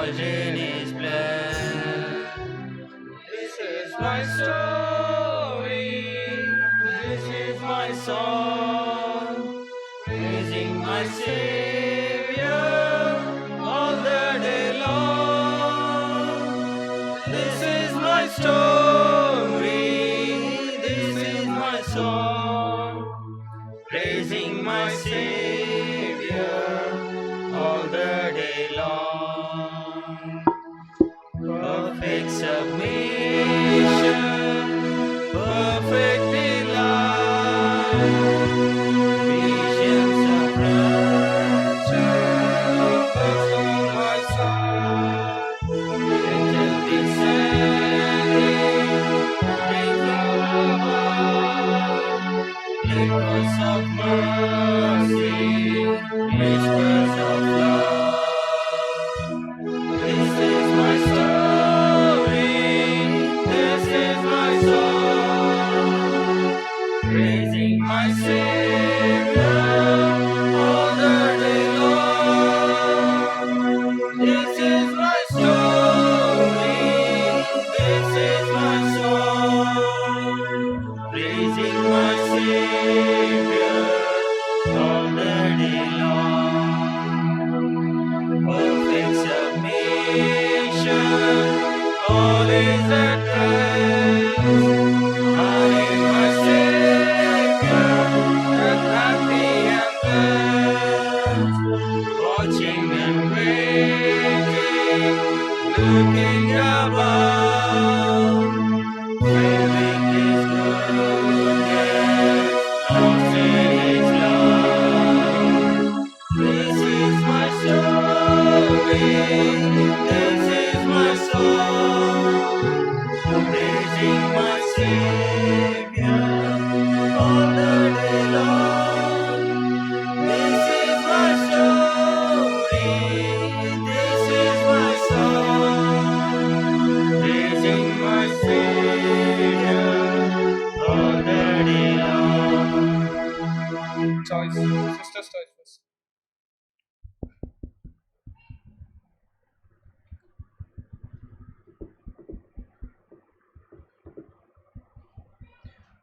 washed in His blood. This is my story, this is my song, praising my Savior all the day long. This is my story, this is my song, praising my Savior all the day long. Perfect submission, perfect delight, visions of rapture, burst on my sight. Angels descending, rain from above, echoes of mercy, whispers of love. This is my story, this is my song, praising my Savior all the day long. This is my story, this is my song, praising my Savior all the day long. Perfect submission, all is at rest. I am my Savior, and happy and blessed, watching and waiting, looking above, craving His goodness, lost in His love. This is my story, this is my song, praising my Savior all the day long. This is my story, this is my song, praising my Savior all the day long. Choice, sister's choice first.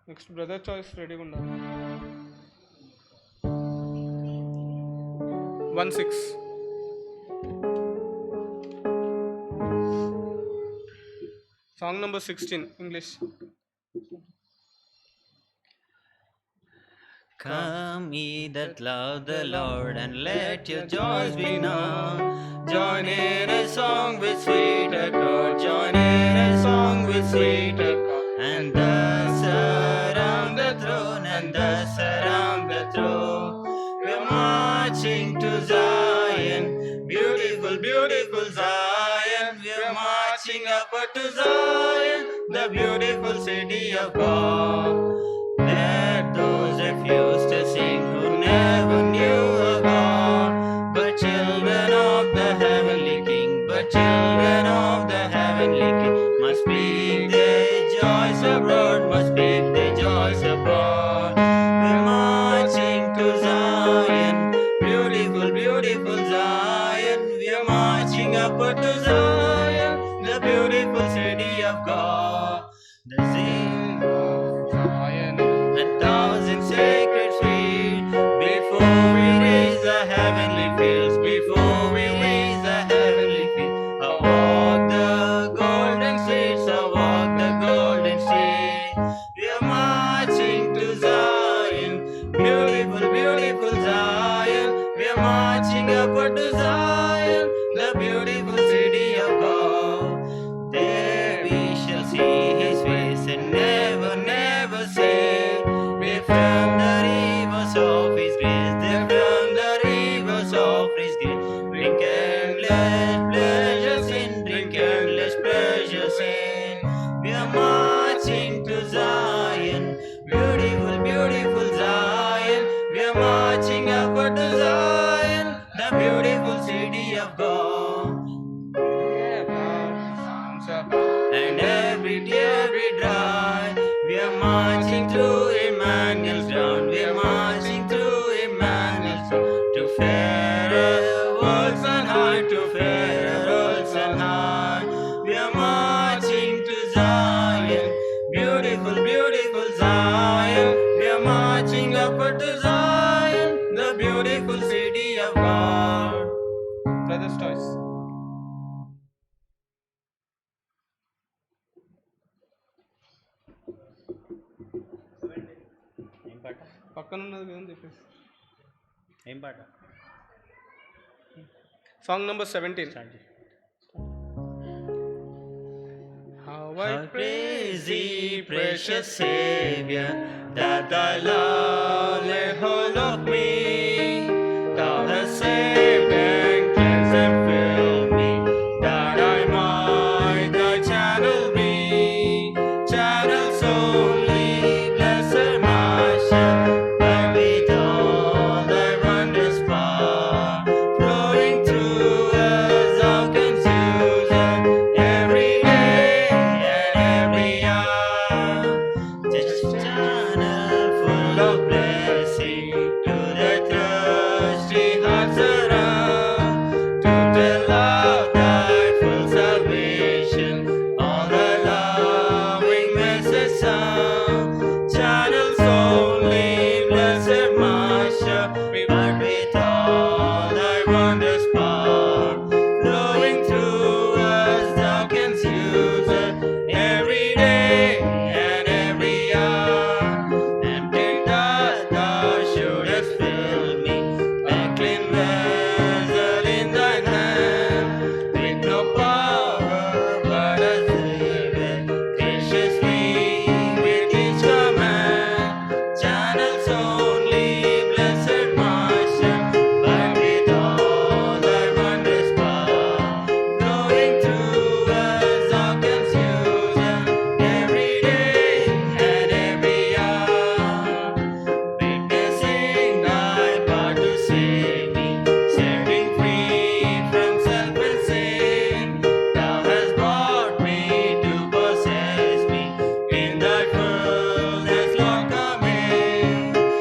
Next brother choice ready unda 1-6. Song number 16 English. Come ye that love the Lord, and let your joys be known. Join in a song with sweet accord, join in a song with sweet accord, and thus around the throne, and thus around the throne. We're marching to Zion, beautiful, beautiful Zion. We're marching upward to Zion, the beautiful city of God. Let those refuse to sing who never knew a God, but children of the heavenly King, but children of the heavenly King must speak their joys abroad, must speak their joys abroad. We're marching to Zion, beautiful, beautiful Zion. We're marching upward to Zion, the beautiful city of God. The sing of Zion, 1,000 sacred feet, before we raise the heavenly fields, before we raise the heavenly fields. I walk the golden streets, I walk the golden streets. We are marching to Zion, beautiful, beautiful Zion. We are marching upward to Zion, the beautiful city of God. There we shall see His face and never, never say, we from the rivers of His grace, there from the rivers of His grace. Drink endless pleasures in, drink endless pleasures in. We are marching to Zion, beautiful, beautiful Zion. We are marching upward to Zion, the beautiful city of God. And every tear we dry, we are marching through Emmanuel's ground. We are marching through Emmanuel's ground to fairer worlds on high, to fairer worlds పక్కన ఉన్నది కదని చెప్పేసి. ఏం పాట? Song number 17. Start చేయి. How How I praise thee, precious Savior, that thy love laid hold of me. Thou hast saved and cleansed and filled me, that I might thy channel be. Channels only, blessed Master, but with all thy wondrous power, flowing through us, thou canst use us every day and every hour. Just a channel full of blessing to the thirsty hearts around, to tell of thy full salvation, all the loving message sound. Channels only, blessed Master, but with all thy wondrous power, flowing through us, thou canst use us every day and every hour. Empty that thou shouldest fill me, a clean vessel in thine hand, with no power but a Savior, graciously with each command. Channels only, blessed Master, but with all thy wondrous power, flowing through us, thou canst use us every day and every hour. Witnessing thy power to save me, setting free from self and sin, thou hast brought me to possess me in thy fullness, Lord, come in.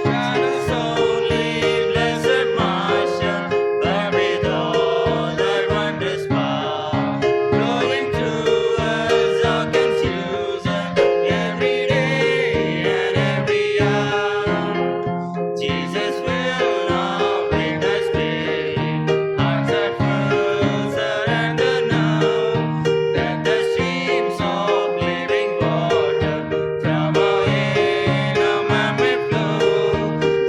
Channels only, blessed Master, but with all thy wondrous power, flowing through us, thou canst use us every day and every hour. Jesus will now with thy spirit, hearts are full, surrender now, that the streams of living water from our inner man may flow.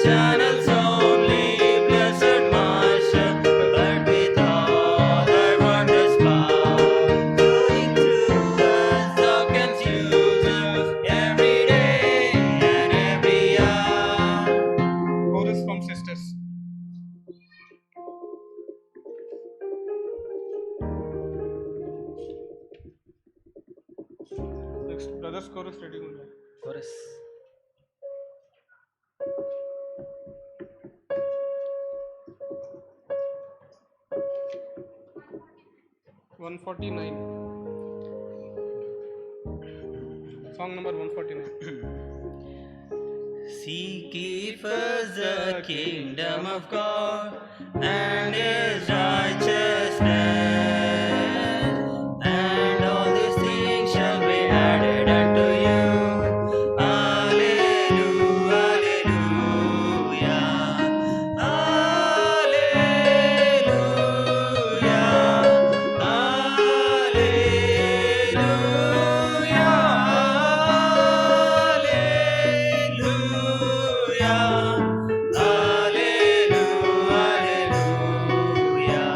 Channels only, blessed Master, but with all thy wondrous power, flowing through us, thou canst use us every day and every hour. Chorus from sisters. Next brothers chorus రెడీగా ఉండాలి. Chorus. One 149. Song number 149. Seek ye first the kingdom of God and His righteousness, and all these things shall be added unto you. Alleluia, alleluia, alleluia, alleluia, alleluia, alleluia, alleluia.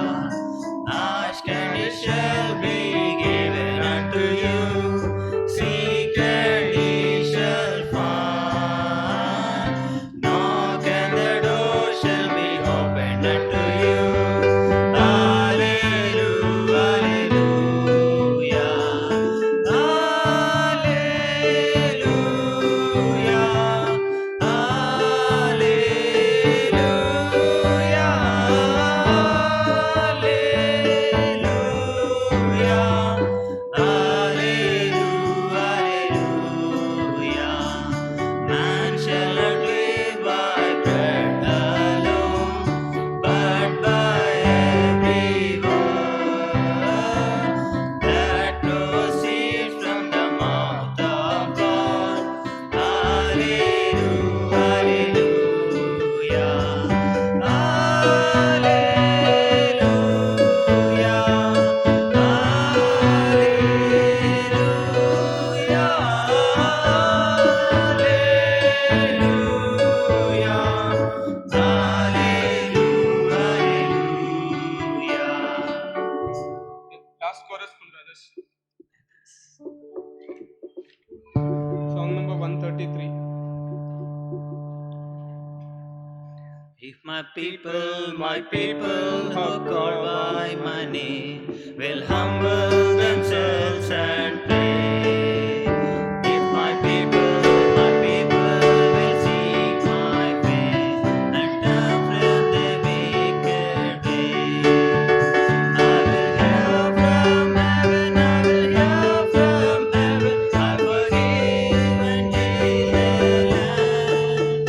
last chorus from brothers. Song number 133. If my people who are called by my name will humble themselves and pray. If my people will seek my face and turn from their wicked ways, I will hear from heaven, I will hear from heaven, I forgive and heal their land.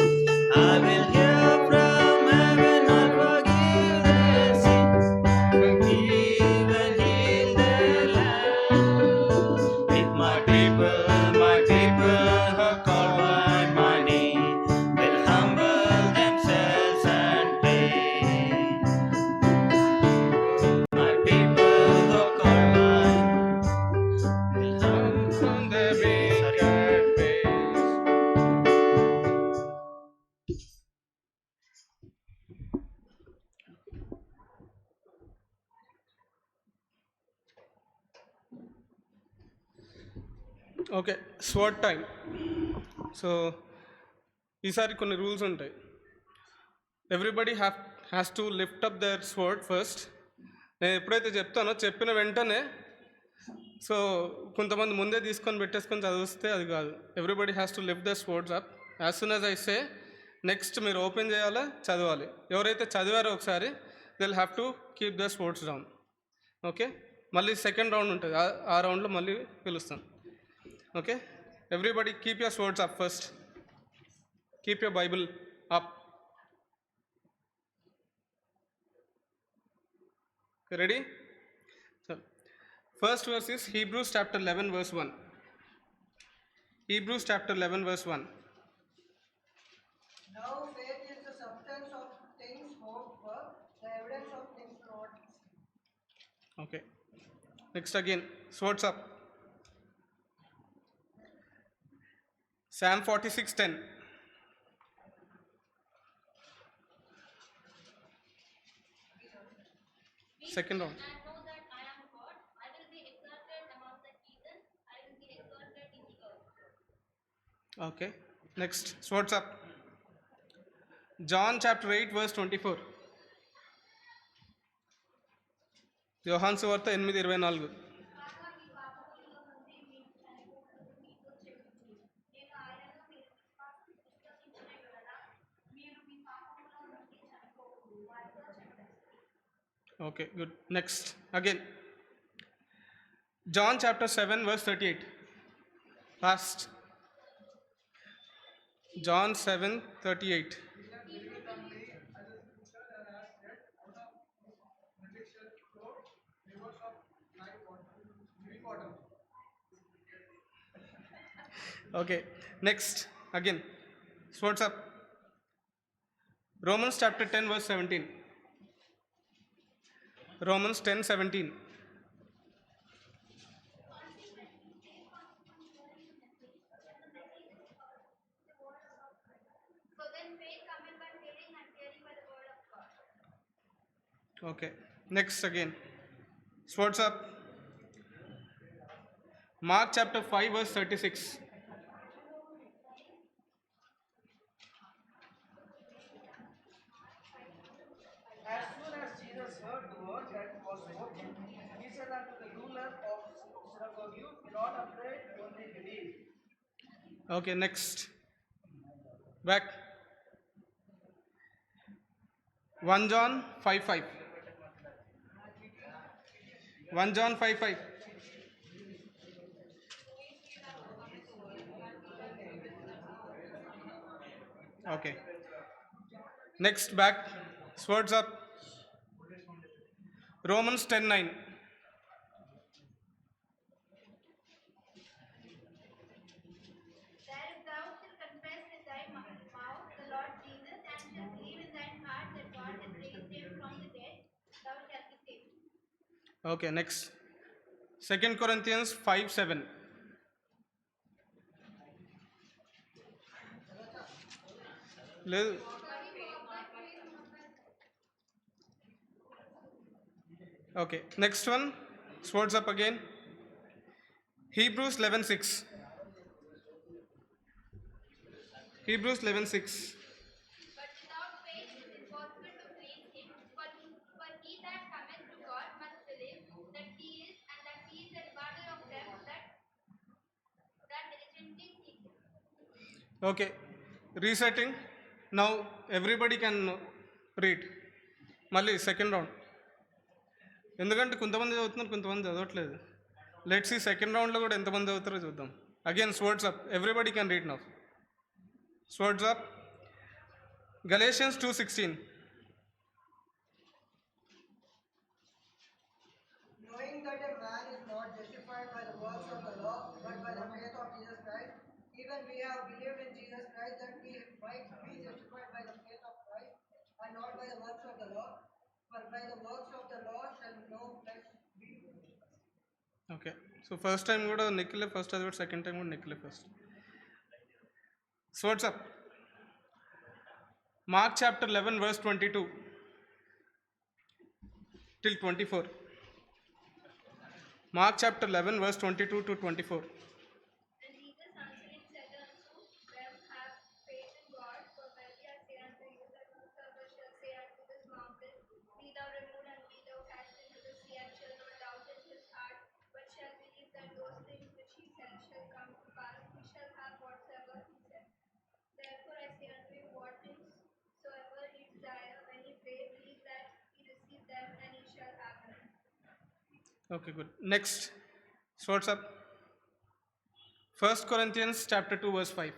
I will hear from heaven, I'll forgive their sins, forgive and heal their land. If my people who are called by my name will humble themselves and pray. My people who are called by will humble From the wicked ways. Okay swat time. So ఈసారి కొన్ని rules ఉంటాయి. Everybody has to lift up there sword first. నేను ఎప్పుడైతే చెప్తానో చెప్పిన వెంటనే, so కొంతమంది ముందే తీసుకొని పెట్టేసుకొని చదివిస్తే అది కాదు. Everybody has to lift the swords up as soon as I say. Next మీరు ఓపెన్ చేయాలా, చదవాలి. ఎవరైతే చదివారో ఒకసారి they will have to keep the swords down. Okay, మళ్ళీ సెకండ్ రౌండ్ ఉంటుంది. ఆ రౌండ్లో మళ్ళీ పిలుస్తాను. Okay, everybody keep your swords up first. Keep your Bible up. Ready? So, first verse is Hebrews chapter 11 verse 1. Hebrews chapter 11 verse 1. Now faith is the substance of things hoped for, the evidence of things not. Okay. Next again, swords up. Psalm 46:10. Second round. And know that I am God. I will be exalted among the heathen. I will be exalted in the earth. Okay. Next, swords up. John chapter 8 verse 24. యోహాను సువార్త 8:24. Okay, good. Next, again. John chapter 7 verse 38. Last. John 7:38. Okay, next, again. Swords up. Romans chapter 10 verse 17. Romans 10:17. So then faith cometh by hearing, and hearing by the word of God. Okay, next again. Swords up. Mark chapter 5 verse 36. As soon as Jesus heard the word that was spoken, he said unto the ruler of synagogue, You be not afraid, only believe. Okay, next. Back. 1 John 5:5. 1 John 5:5. Okay. Next, back. Swords up. Romans 10:9. That if thou shalt confess with thy mouth the Lord Jesus, and shalt believe in thine heart that God hath raised him from the dead, thou shalt be saved. Okay, next. 2 Corinthians 5:7. లేదు. Okay, next one. Swords up again. Hebrews 11:6. Hebrews 11:6. But without faith it is impossible to please him. For he that cometh to God must believe that he is, and that he is a rewarder of them that diligently seek him. Okay. Resetting. Now everybody can read. మళ్ళీ second round, ఎందుకంటే కొంతమంది చదువుతున్నారు కొంతమంది చదవట్లేదు. Let's ఈ second రౌండ్లో కూడా ఎంతమంది చదువుతారో చూద్దాం. Again swords up, everybody can read now. Swords up. Galatians 2:16. Knowing that a man is not justified by the works of the law, but by the faith of Jesus Christ, even we have believed in Jesus Christ that we might be justified by the faith of Christ, and not by the works of the law. For by the works of the law shall no flesh be. Okay, so first time కూడా నిఖిలే first చదివాడు, second time కూడా నిఖిలే first. Swords up. Mark chapter 11 verse 22 till 24. Mark chapter 11 verse 22 to 24. And Jesus answering said unto them, have faith in God, for verily I say unto you, that whosoever shall say unto this mountain, be thou removed and be thou cast into the sea, and shall not doubt in his heart, but shall believe that those things which he said shall come to pass, he shall have whatsoever he said. Therefore I say unto you, what things soever he desire, when he pray, believe that he receive them, and he shall have them. Okay, good. Next, swords up. 1 Corinthians chapter 2 verse 5.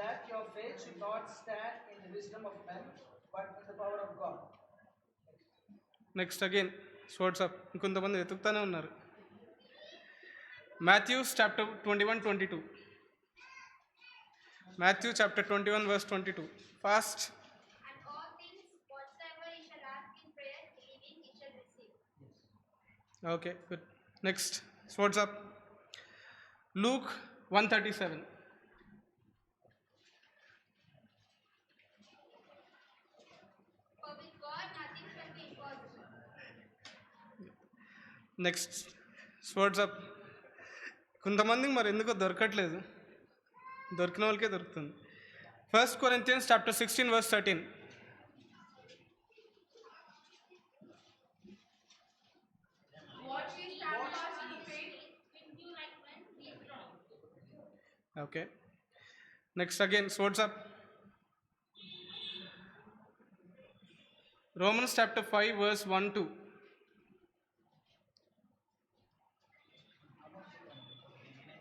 That your faith should not stand in the wisdom of men, but in the power of God. Next again swords up. ఇంకొంతమంది వెతుకుతానే ఉన్నారు. Matthews chapter 21:22. Matthew chapter 21 verse 22. Fast. And all things whatsoever ye shall ask in prayer, believing ye shall receive. Okay, good. Next swords up. Luke 1:37. For with God nothing shall be impossible. Next swords up. కొంతమందికి మరి ఎందుకో దొరకట్లేదు, దొరికిన వాళ్ళకే దొరుకుతుంది. 1 Corinthians chapter 16 verse 13. Watch ye stand fast in faith, think you like men, be strong. Okay. Next again, swords up. Romans chapter 5 verse 1-2.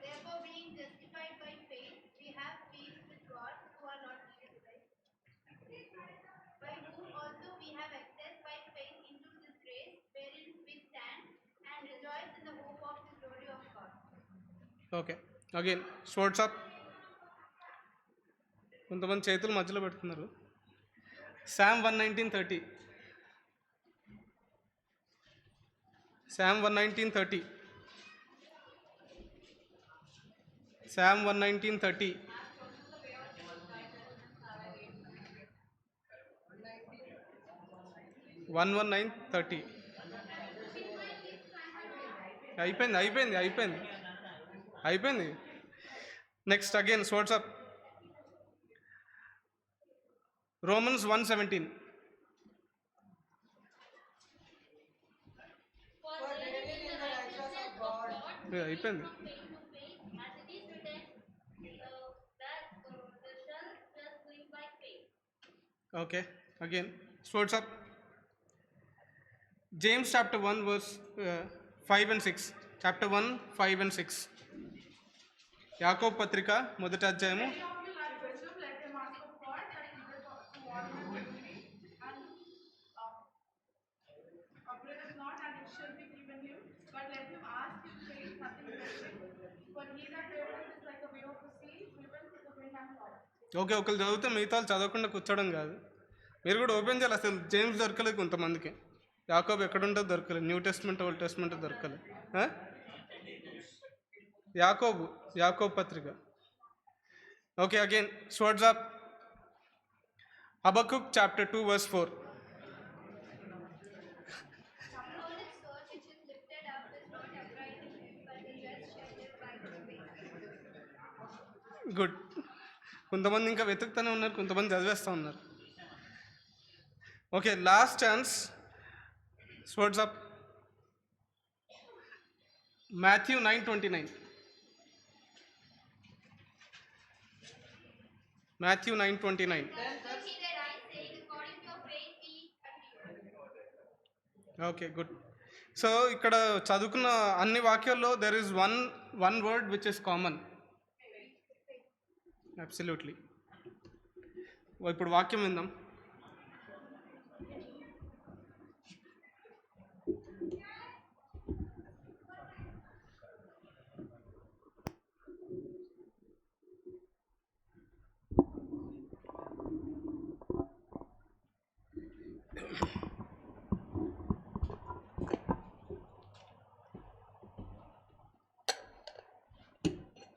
Therefore, being justified by faith, we have peace with God, who are not justified. By whom also we have access by faith into this grace, wherein we stand, and rejoice in the hope of the glory of God. Okay. Again, swords up. కొంతమంది చేతులు మధ్యలో పెడుతున్నారు. Psalm 119:30. Psalm 119:30. Psalm 119:30. 119:30. అయిపోయింది. Next again swords up. Romans 1:17. For living in the righteousness of God, అయిపోయింది. from faith to faith, as it is written, that the shall just live by faith. Okay, again, swords up. James chapter 1 verse 5 and 6. Chapter 1, 5 and 6. యాకోబు పత్రిక మొదటి అధ్యాయము. Any of you lack wisdom, let him ask of God, that giveth to all men liberally, and upbraideth not, and it shall be given him. But let him ask in faith, nothing doubting. For he that wavereth is like a wave of the sea, driven with the wind and tossed. Okay, ఒకరు చదివితే మిగతా వాళ్ళు చదవకుండా కూర్చోవడం కాదు. మీరు కూడా open చేయాలి. అసలు జేమ్స్ దొరకలేదు కొంతమందికి, యాకోబు ఎక్కడుంటో దొరకలేదు, న్యూ టెస్ట్మెంట్ ఓల్డ్ టెస్ట్మెంట్ దొరకలేదు. యాకోబు పత్రిక. Okay, again swords up. Habakkuk chapter 2 verse 4. Good. కొంతమంది ఇంకా వెతుకుతూనే ఉన్నారు, కొంతమంది చదివేస్తూ ఉన్నారు. Okay, last chance. Swords up. Matthew 9:29. Matthew 9:29. Answer he that I say, according to your faith be it. Okay, good. So ఇక్కడ చదువుకున్న అన్ని వాక్యాల్లో there is one word which is common. Absolutely. ఇప్పుడు వాక్యం విందాం.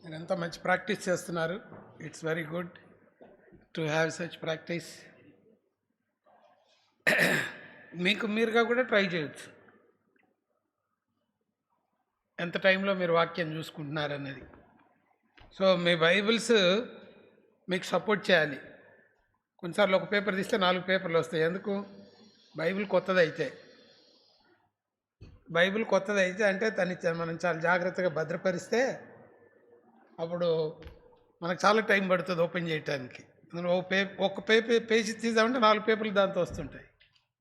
మీరంతా మంచి ప్రాక్టీస్ చేస్తున్నారు. It's very good to have such practice. మీకు మీరుగా కూడా ట్రై చేయొచ్చు, ఎంత టైంలో మీరు వాక్యం చూసుకుంటున్నారన్నది. సో మీ బైబిల్స్ మీకు సపోర్ట్ చేయాలి. కొన్నిసార్లు ఒక పేపర్ తీస్తే 4 పేపర్లు వస్తాయి. ఎందుకు? బైబిల్ కొత్తదైతే అంటే దాన్ని మనం చాలా జాగ్రత్తగా భద్రపరిస్తే అప్పుడు మనకు చాలా టైం పడుతుంది ఓపెన్ చేయడానికి. అందులో ఒక పేజీ తీద్దామంటే 4 పేపర్లు దాంతో వస్తుంటాయి.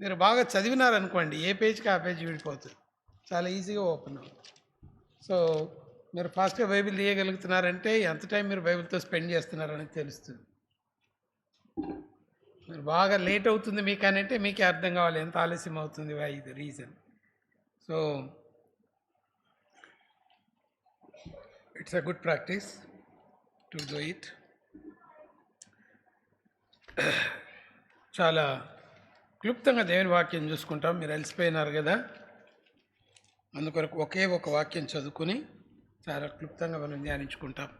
మీరు బాగా చదివినారనుకోండి, ఏ పేజ్కి ఆ పేజీ విడిపోతుంది, చాలా ఈజీగా ఓపెన్ అవుతుంది. సో మీరు ఫాస్ట్గా బైబిల్ తీయగలుగుతున్నారంటే ఎంత టైం మీరు బైబిల్తో స్పెండ్ చేస్తున్నారని తెలుస్తుంది. మీరు బాగా లేట్ అవుతుంది మీకు అని అంటే మీకే అర్థం కావాలి ఎంత ఆలస్యం అవుతుంది, why the reason. So it's a good practice to do it. చాలా క్లుప్తంగా దేవుని వాక్యం చూసుకుంటాం. మీరు అలసిపోయినారు కదా, అందుకొరకు ఒకే ఒక వాక్యం చదువుకుని చాలా క్లుప్తంగా మనం ధ్యానించుకుంటాం.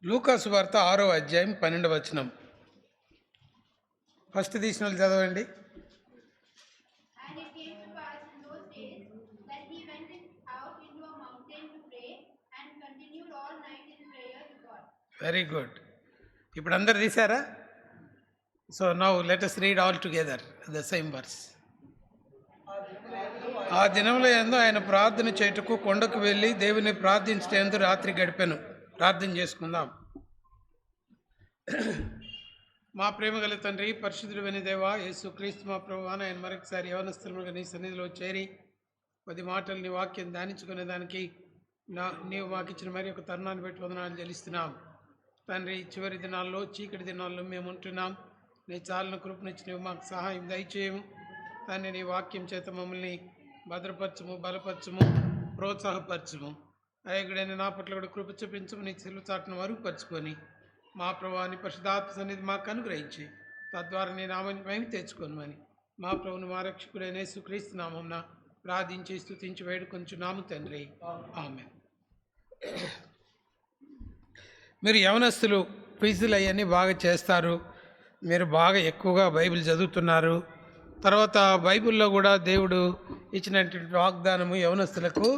లూకా సువార్త 6వ అధ్యాయం 12వ వచనం. ఫస్ట్ తీసిన వాళ్ళు చదవండి. And it came to pass in those days that he went out into a mountain to pray, and continued all night in prayer to God. Very good. ఇప్పుడు అందరు తీశారా? So now let us read all together the same verse. ఆ దినంలో యందు ఆయన ప్రార్థన చేయుటకు కొండకు వెళ్ళి దేవుని ప్రార్థించేందు రాత్రి గడిపెను. ప్రార్థన చేసుకుందాం. మా ప్రేమ గల తండ్రి, పరిశుద్ధుడు విని దేవా, యేసుక్రీస్తు మా ప్రభువా, ఆయన మరొకసారి యవనస్తులుగా నీ సన్నిధిలో చేరి 10 మాటలు నీ వాక్యం ధ్యానించుకునే దానికి నీవు మాకు ఇచ్చిన మరి ఒక తరుణాన్ని బట్టి వందనాలు చెల్లిస్తున్నాం తండ్రి. చివరి దినాల్లో, చీకటి దినాల్లో మేము ఉంటున్నాం. నీ చాలిన కృపనిచ్చి నువ్వు మాకు సహాయం దయచేయము తండ్రి. నీ వాక్యం చేత మమ్మల్ని భద్రపరచము, బలపరచము, ప్రోత్సాహపరచము. అయ్యగుడైన నా పట్ల కూడా కృప చూపించము. నీ చెల్లు చాటును వరుగుపరుచుకొని మా ప్రభువాని పరిశుద్ధాత్మ సన్నిధి మాకు అనుగ్రహించి తద్వారా నీ నామాన్ని మేము తెచ్చుకోనమని మా ప్రభువును మా రక్షకుడైన యేసుక్రీస్తు నామమున ప్రార్థించి స్తుతించి వేడుకొంచున్నాము తండ్రి. ఆమేన్. మీరు యవనస్తులు క్విజులు అవన్నీ బాగా చేస్తారు. మీరు బాగా ఎక్కువగా బైబిల్ చదువుతున్నారు. తర్వాత బైబిల్లో కూడా దేవుడు ఇచ్చినటువంటి వాగ్దానము యవనస్తులకు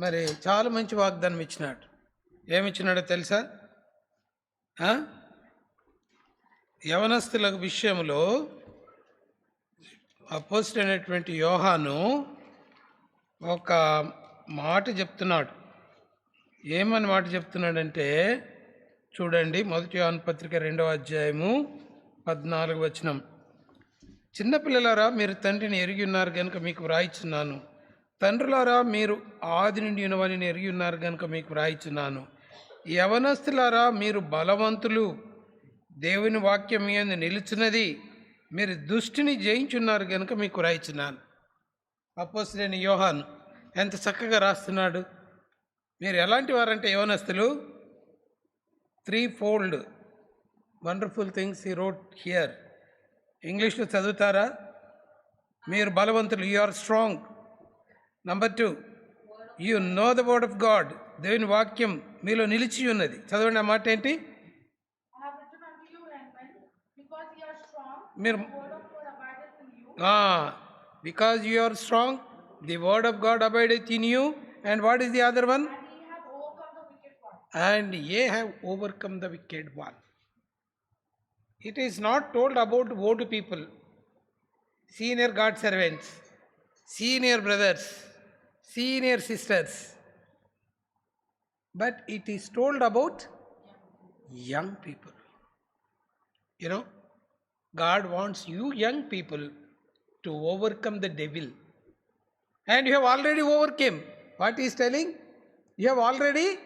మరి చాలా మంచి వాగ్దానం ఇచ్చినాడు. ఏమిచ్చినాడో తెలుసా? యవనస్తుల విషయంలో అపోస్తలుడైనటువంటి యోహాను ఒక మాట చెప్తున్నాడు. ఏమని మాట చెప్తున్నాడంటే చూడండి, 1 యోహాను పత్రిక 2వ అధ్యాయము 14వ వచనం. చిన్నపిల్లలారా, మీరు తండ్రిని ఎరిగి ఉన్నారు కనుక మీకు వ్రాయిచున్నాను. తండ్రులారా, మీరు ఆది నుండి ఉన్నవారిని ఎరిగి ఉన్నారు కనుక మీకు వ్రాయిచున్నాను. యవనస్తులారా, మీరు బలవంతులు, దేవుని వాక్యం మీ యందు నిలుచున్నది, మీరు దుష్టిని జయించున్నారు కనుక మీకు వ్రాయిచున్నాను. అపోస్తలుడైన యోహాను ఎంత చక్కగా రాస్తున్నాడు. మీరు ఎలాంటి వారంటే యవనస్తులు, 3 wonderful things he wrote here. ఇంగ్లీష్లో చదువుతారా? మీరు బలవంతులు, you are strong. Number 2, you know the word of God, దేవుని వాక్యం మీలో నిలిచి ఉన్నది. చదవండి ఆ మాట ఏంటి? I have written unto you, brethren, because ye are strong, మీరు the word of God abideth in you, because you are strong, the word of God abideth in you, and what is the other one? and ye have overcome the wicked one. and ye have overcome the wicked one. It is not told about old people, senior God servants, senior brothers, senior sisters, but it is told about young people. You know, God wants you young people to overcome the devil. And you have already overcome. What he is telling? You have already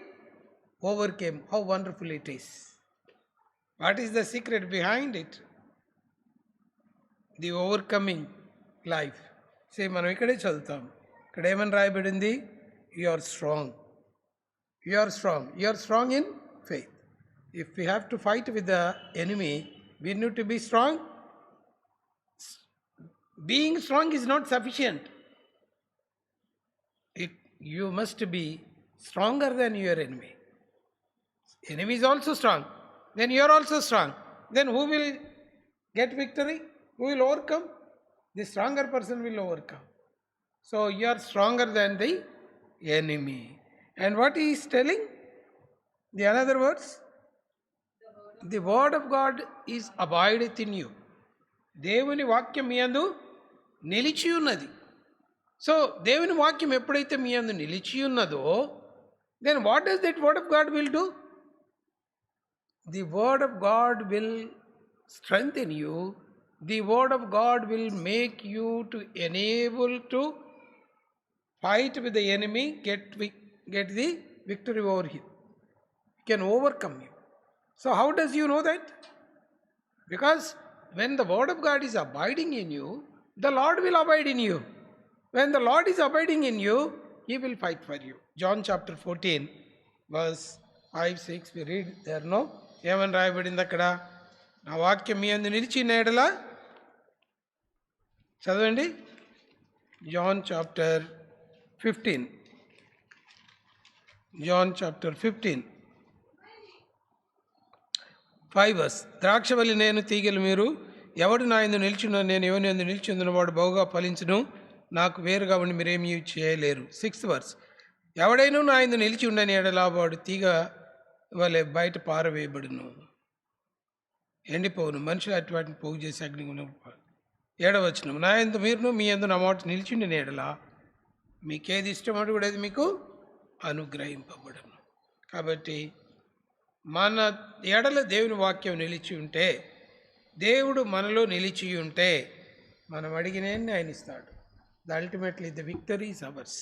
overcame. How wonderful it is. What is the secret behind it? The overcoming life. See, మనం ఇక్కడే చదువుతాం. ఇక్కడ ఏమని రాయబడింది? You are strong. You are strong. You are strong in faith. If we have to fight with the enemy, we need to be strong. Being strong is not sufficient. You must be stronger than your enemy. Enemy is also strong. Then you are also strong. Then who will get victory? Who will overcome? The stronger person will overcome. So you are stronger than the enemy. And what he is telling? The another words? The word of God is abideth in you. దేవుని వాక్యం మీ యందు నిలిచి ఉన్నది. So దేవుని వాక్యం ఎప్పుడైతే మీ యందు నిలిచి ఉన్నదో, then what does that word of God will do? The word of God will strengthen you. The word of God will make you to enable to fight with the enemy, get the victory over him. He can overcome you. So how does you know that? Because when the word of God is abiding in you, the Lord will abide in you. When the Lord is abiding in you, he will fight for you. John chapter 14 verse 5, 6 we read there, no? ఏమని రాయబడింది అక్కడ? నా వాక్యం మీ అందు నిలిచిన ఎడల, చదవండి. John chapter 15. John chapter 15 5 verse. ద్రాక్షవల్లి నేను, తీగలు మీరు. ఎవడు నా యందు నిలిచిన, నేను ఎవని యందు నిలిచిందున వాడు బహుగా ఫలించును. నాకు వేరుగా ఉండి మీరేమీ చేయలేరు. 6th verse. ఎవడైనా నా యందు నిలిచి ఉండని ఎడల వాడు తీగ వలె బయట పారవేయబడును, ఎండిపోవును. మనుషులు అటు వాటిని పోగు చేసి అగ్నిగుండం. 7వ వచనం. నా యందు మీరును మీ యందు నా మాట నిలిచిండని ఎడల మీకేది ఇష్టమో కూడా అది మీకు అనుగ్రహింపబడును. కాబట్టి మన ఎడల దేవుని వాక్యం నిలిచి ఉంటే, దేవుడు మనలో నిలిచి ఉంటే, మనం అడిగినన్ని ఆయన ఇస్తాడు. Ultimately the victory is ours.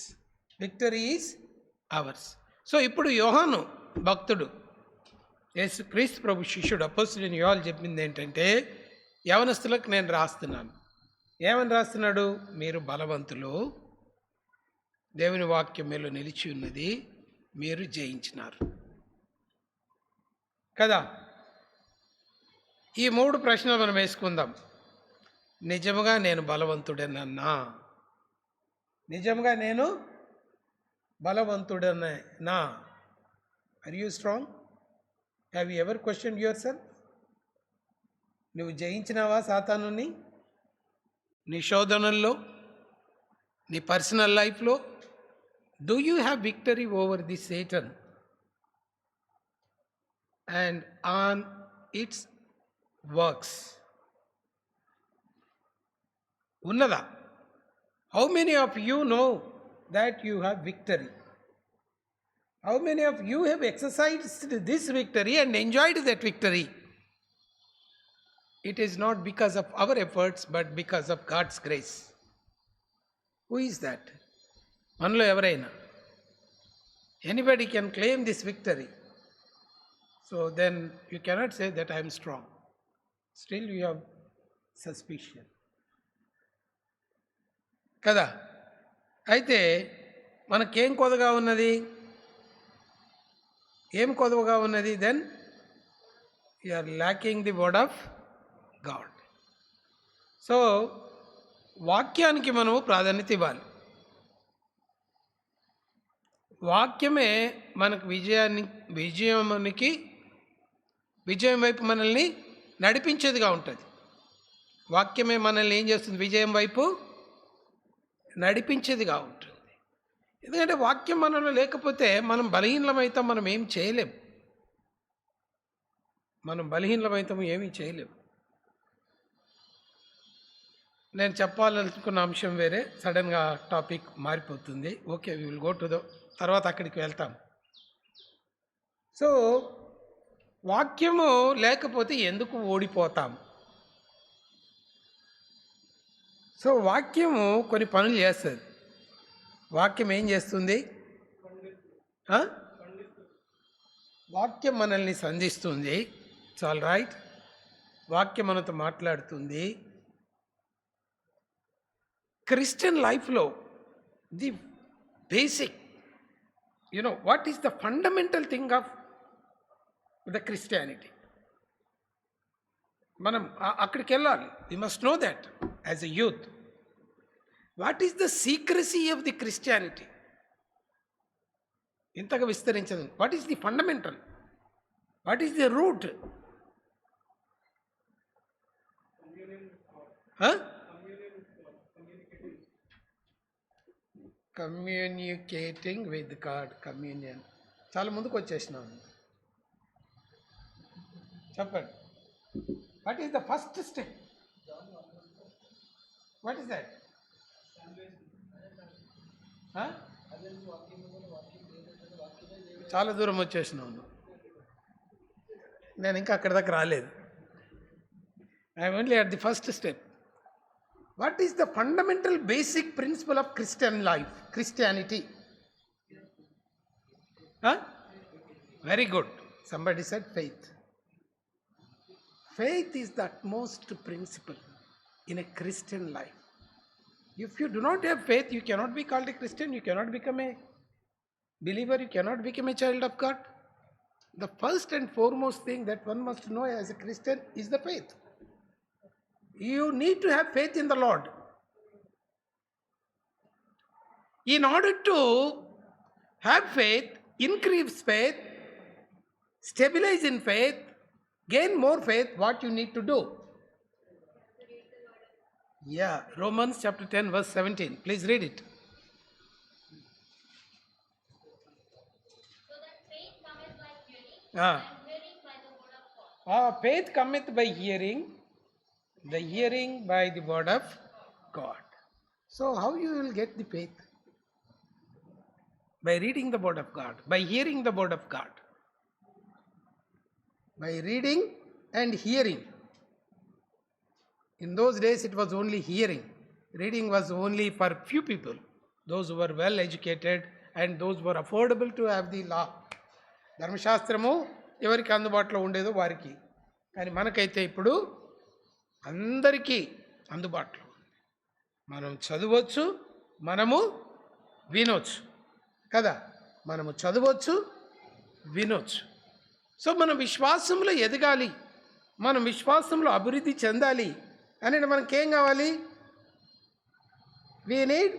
Victory is ours. So ఇప్పుడు యోహాను భక్తుడు, యేసు క్రీస్తు ప్రభు శిష్యుడు, అపోస్తలుడైన యోహాను చెప్పింది ఏంటంటే, యవనస్తులకు నేను రాస్తున్నాను. ఏమని రాస్తున్నాడు? మీరు బలవంతులు, దేవుని వాక్యం మీలో నిలిచి ఉన్నది, మీరు జయించినారు కదా. ఈ 3 ప్రశ్నలు మనం వేసుకుందాం. నిజముగా నేను బలవంతుడేనన్నా? నిజంగా నేను బలవంతుడనా? Are you strong? Have you ever question yourself? నువ్వు జయించినావా సాతానుని? నీ శోధనల్లో, నీ పర్సనల్ లైఫ్లో do you have victory over the Satan and on its works? ఉన్నదా? How many of you know that you have victory? How many of you have exercised this victory and enjoyed that victory? It is not because of our efforts, but because of God's grace. Who is that? మనలో ఎవరైనా? Anybody can claim this victory. So then you cannot say that I am strong. Still you have suspicion. కదా. అయితే మనకేం కొదగా ఉన్నది? ఏం కొదవగా ఉన్నది? Then you are lacking the word of God. So వాక్యానికి మనము ప్రాధాన్యత ఇవ్వాలి. వాక్యమే మనకు విజయం వైపు మనల్ని నడిపించేదిగా ఉంటుంది. వాక్యమే మనల్ని ఏం చేస్తుంది? విజయం వైపు నడిపించేదిగా ఉంటుంది. ఎందుకంటే వాక్యం మనలో లేకపోతే మనం బలహీనమైతాం, మనం ఏం చేయలేం. మనం బలహీనమైతాము, ఏమీ చేయలేం. నేను చెప్పాలనుకున్న అంశం వేరే, సడన్గా టాపిక్ మారిపోతుంది. Okay, we will go to తర్వాత అక్కడికి వెళ్తాం. సో వాక్యము లేకపోతే ఎందుకు ఓడిపోతాం? సో వాక్యము కొన్ని పనులు చేస్తుంది. వాక్యం ఏం చేస్తుంది? వాక్యం మనల్ని సంధిస్తుంది. It's all right. వాక్యం మనతో మాట్లాడుతుంది. క్రిస్టియన్ లైఫ్లో the basic, what is the fundamental thing of the Christianity? మనం అక్కడికి వెళ్ళాలి. We must know that as a youth. What is the secrecy of the Christianity? ఇంతగా విస్తరించదు. What is the fundamental? What is the root? Communicating with God. Communion చాలా ముందుకు వచ్చేసినాను. చెప్పండి. What is the first step? What is that? చాలా దూరం వచ్చేసినాను. నేను ఇంకా అక్కడి దాకా రాలేదు. I only at the first step. What is the fundamental basic principle of Christian life, Christianity? Very good. Somebody said faith. Faith is the utmost principle in a Christian life. If you do not have faith, you cannot be called a Christian, you cannot become a believer, you cannot become a child of God. The first and foremost thing that one must know as a Christian is the faith. You need to have faith in the Lord. In order to have faith, increase faith, stabilize in faith, gain more faith, what you need to do? Yeah, Romans chapter 10 verse 17. Please read it. So that faith cometh by hearing, and hearing by the word of God. Faith cometh by hearing, the hearing by the word of God. So how you will get the faith? By reading the word of God, by hearing the word of God. By reading and hearing. In those days it was only hearing. Reading was only for few people, those who were well educated and those who were affordable to have the law. ధర్మశాస్త్రము ఎవరికి అందుబాటులో ఉండేదో వారికి. కానీ మనకైతే ఇప్పుడు అందరికీ అందుబాటులో ఉంది. మనం చదవచ్చు, మనము వినొచ్చు కదా. మనము చదవచ్చు, వినొచ్చు. సో మనం విశ్వాసంలో ఎదగాలి, మనం విశ్వాసంలో అభివృద్ధి చెందాలి అని మనకేం కావాలి? we need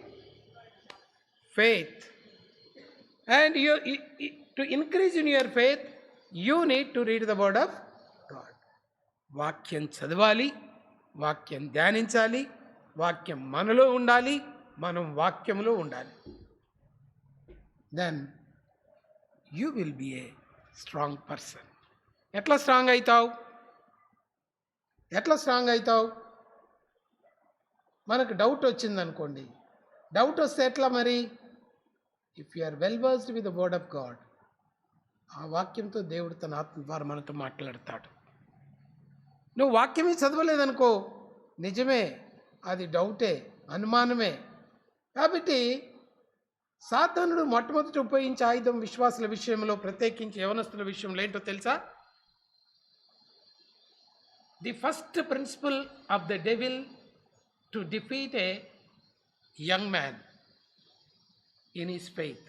faith. And to increase in your faith, you need to read the word of God. వాక్యం చదవాలి, వాక్యం ధ్యానించాలి, వాక్యం మనలో ఉండాలి, మనం వాక్యంలో ఉండాలి. Then you will be a strong person. ఎట్లా స్ట్రాంగ్ అవుతావు? మనకు డౌట్ వచ్చిందనుకోండి. డౌట్ వస్తే ఎట్లా మరి? If you are well versed with the word of God, ఆ వాక్యంతో దేవుడు తన ఆత్మ ద్వారా మనతో మాట్లాడతాడు. నువ్వు వాక్యమే చదవలేదనుకో, నిజమే, అది డౌటే, అనుమానమే. కాబట్టి సాతానుడు మొట్టమొదటి ఉపయోగించే ఆయుధం విశ్వాసుల విషయంలో, ప్రత్యేకించి యవనస్తుల విషయంలో ఏంటో తెలుసా? The first principle of the devil to defeat a young man in his faith.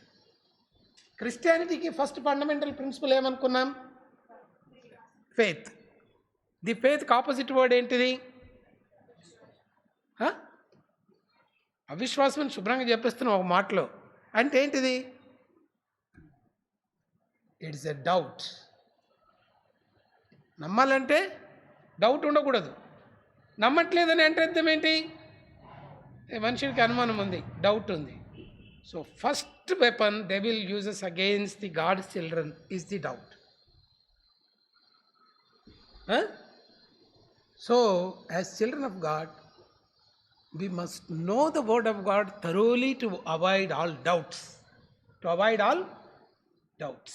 క్రిస్టియానిటీకి ఫస్ట్ ఫండమెంటల్ ప్రిన్సిపల్ ఏమనుకున్నాం? ఫెయిత్. ది ఫెయిత్కి ఆపోజిట్ వర్డ్ ఏంటిది? అవిశ్వాసం అని శుభ్రంగా చెప్పేస్తున్నాం ఒక మాటలో. అంటే ఏంటిది? It's a doubt. నమ్మాలంటే డౌట్ ఉండకూడదు. నమ్మట్లేదని అంటే అర్థం ఏంటి? మనుషుడికి అనుమానం ఉంది, డౌట్ ఉంది. So first weapon devil uses against the God's children is the doubt. Huh? So as children of God, we must know the word of God thoroughly to avoid all doubts. To avoid all doubts.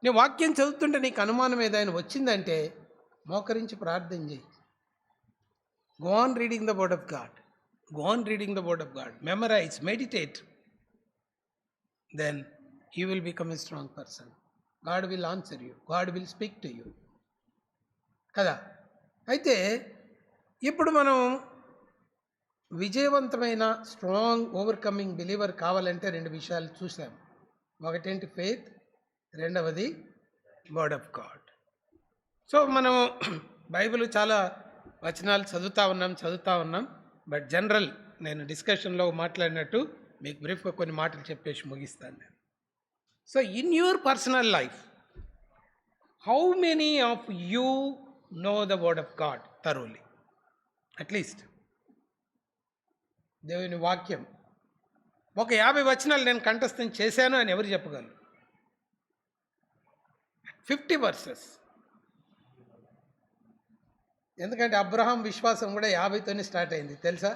నీ వాక్యం చదువుతుంటే నీకు అనుమానం ఏదైనా వచ్చిందంటే మోకరించి ప్రార్థన చేయి. Go on reading the word of God. Go on reading the word of God. Memorize, meditate. Then you will become a strong person. God will answer you. God will speak to you. కదా. అయితే ఇప్పుడు మనం విజయవంతమైన strong overcoming believer కావాలంటే రెండు విషయాలు చూసాం. ఒకటేంటి ఫెయిత్, రెండవది వర్డ్ ఆఫ్ గాడ్. సో మనం బైబిల్ చాలా వచనాలు చదువుతా ఉన్నాం. బట్ జనరల్ నేను డిస్కషన్లో మాట్లాడినట్టు మీకు బ్రీఫ్గా కొన్ని మాటలు చెప్పేసి ముగిస్తాను నేను. So in your personal life, how many of you know the word of God thoroughly? At least దేవుని వాక్యం ఒక 50 వచనాలు నేను కంఠస్థం చేశాను అని ఎవరు చెప్పగలరు? 50 verses. ఎందుకంటే అబ్రహాం విశ్వాసం కూడా 50తోనే స్టార్ట్ అయింది తెలుసా?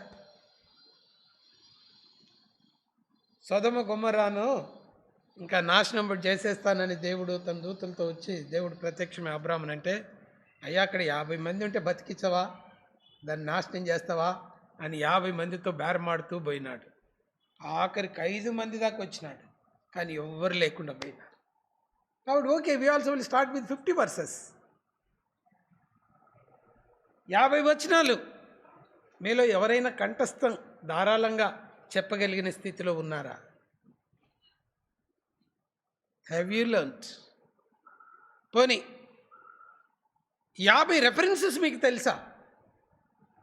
సొదొమ గొమొర్రాను ఇంకా నాశనం చేసేస్తానని దేవుడు తన దూతలతో వచ్చి దేవుడు ప్రత్యక్షమే అబ్రహాం అంటే, అయ్యా అక్కడ 50 మంది ఉంటే బతికించవా, దాన్ని నాశనం చేస్తావా అని 50 మందితో బేరమాడుతూ పోయినాడు. ఆఖరికి 5 మంది దాకా వచ్చినాడు, కానీ ఎవ్వరు లేకుండా పోయినాడు. కాబట్టి okay, we also will start with 50 verses. 50 వచనాలు మీలో ఎవరైనా కంఠస్థం ధారాళంగా చెప్పగలిగిన స్థితిలో ఉన్నారా? Have you learned? పోనీ 50 రెఫరెన్సెస్ మీకు తెలుసా?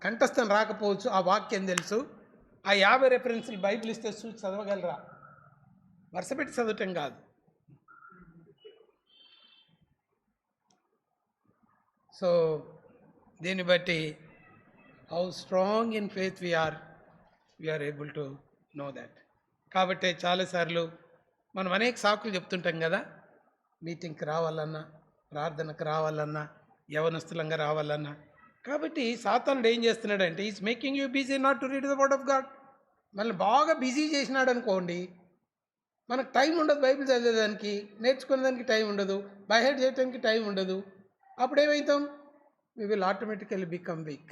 కంఠస్థం రాకపోవచ్చు, ఆ వాక్యం తెలుసు. ఆ 50 రెఫరెన్స్లు బైబిల్ ఇస్తే చూసి చదవగలరా? వరుసపెట్టి చదవటం కాదు. సో దీన్ని బట్టి how strong in faith we are able to know that. కాబట్టి చాలాసార్లు మనం అనేక సాకులు చెప్తుంటాం కదా, మీటింగ్కి రావాలన్నా, ప్రార్థనకు రావాలన్నా, యవనస్తులంగా రావాలన్నా. కాబట్టి సాతానుడు ఏం చేస్తున్నాడంటే, is making you busy not to read the word of God. మనల్ని బాగా బిజీ చేసినాడు అనుకోండి, మనకు టైం ఉండదు బైబిల్ చదివేదానికి, నేర్చుకునేదానికి టైం ఉండదు, బైహెడ్ చేయడానికి టైం ఉండదు. అప్పుడు ఏమవుతాం? we will automatically become weak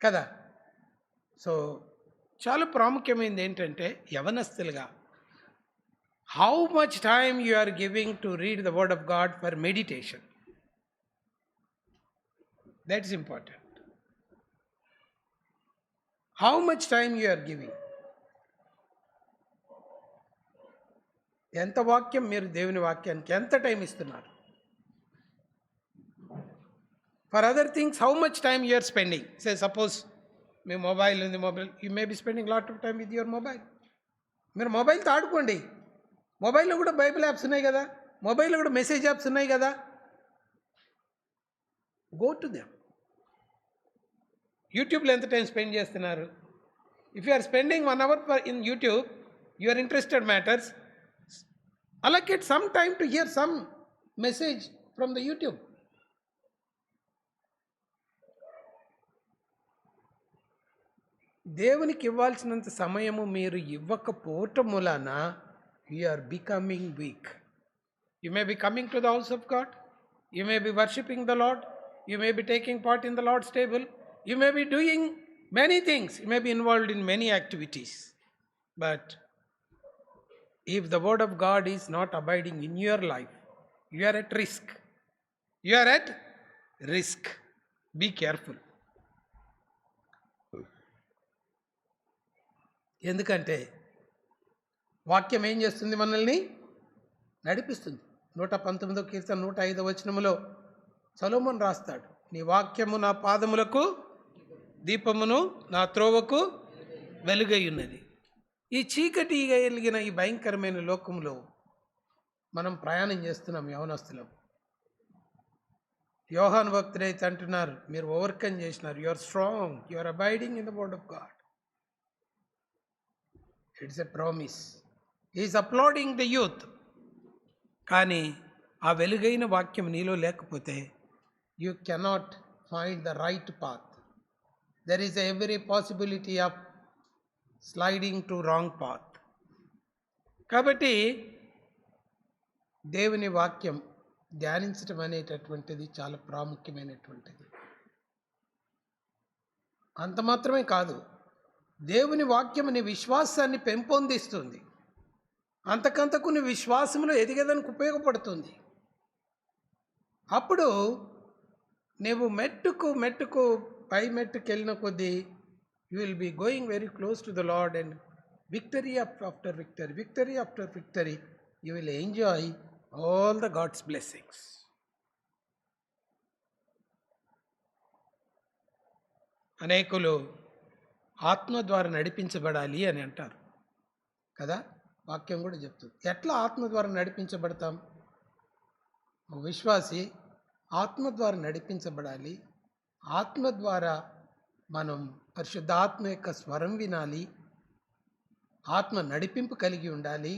కదా. సో చాలా ప్రాముఖ్యమైనది ఏంటంటే, యవనస్తులుగా how much time you are giving to read the word of God for meditation. That is important. How much time you are giving. ఎంత వాక్యం మీరు దేవుని వాక్యానికి ఎంత టైం ఇస్తున్నారు? For other things how much time you are spending. Say suppose మీ mobile ఉంది, mobile you may be spending lot of time with your mobile. మీరు మొబైల్తో ఆడుకోండి. మొబైల్లో కూడా బైబిల్ యాప్స్ ఉన్నాయి కదా, మొబైల్లో కూడా మెసేజ్ యాప్స్ ఉన్నాయి కదా. Go to them. యూట్యూబ్లో ఎంత టైం స్పెండ్ చేస్తున్నారు? If you are spending 1 hour in YouTube, your interested matters, allocate some time to hear some message from the YouTube. దేవునికి ఇవ్వాల్సినంత సమయము మీరు ఇవ్వకపోవటం వలన you are becoming weak. You may be coming to the house of God, you may be worshipping the Lord, you may be taking part in the Lord's table, you may be doing many things, you may be involved in many activities, but if the word of God is not abiding in your life, you are at risk. You are at risk. Be careful. ఎందుకంటే వాక్యం ఏం చేస్తుంది? మనల్ని నడిపిస్తుంది. 119వ కీర్తన 105వ వచనములో సొలొమోను రాస్తాడు, నీ వాక్యము నా పాదములకు దీపమును, నా త్రోవకు వెలుగై ఉన్నది. ఈ చీకటి కలిగిన ఈ భయంకరమైన లోకంలో మనం ప్రయాణం చేస్తున్నాం యవనస్తులం. యోహాను భక్తుడైతే అంటున్నారు, మీరు ఓవర్కమ్ చేసినారు, you are strong, you are abiding in the word of God. It's a promise. Is upholding the youth. కానీ ఆ వెలుగైన వాక్యం నీలో లేకపోతే you cannot find the right path. There is every possibility of sliding to wrong path. కాబట్టి దేవుని వాక్యం ధ్యానించడం అనేటటువంటిది చాలా ప్రాముఖ్యమైనటువంటిది. అంత మాత్రమే కాదు, దేవుని వాక్యం నీ విశ్వాసాన్ని పెంపొందిస్తుంది. అంతకంతకు నీ విశ్వాసంలో ఎదిగేదానికి ఉపయోగపడుతుంది. అప్పుడు నువ్వు మెట్టుకు పై మెట్టుకు వెళ్ళిన కొద్దీ you will be going very close to the Lord and victory after victory you will enjoy all the God's blessings. అనేకులు ఆత్మ ద్వారా నడిపించబడాలి అని అంటారు కదా, వాక్యం కూడా చెప్తుంది. ఎట్లా ఆత్మ ద్వారా నడిపించబడతాం? ఒక విశ్వాసి ఆత్మ ద్వారా నడిపించబడాలి. ఆత్మ ద్వారా మనం పరిశుద్ధాత్మ యొక్క స్వరం వినాలి. ఆత్మ నడిపింపు కలిగి ఉండాలి.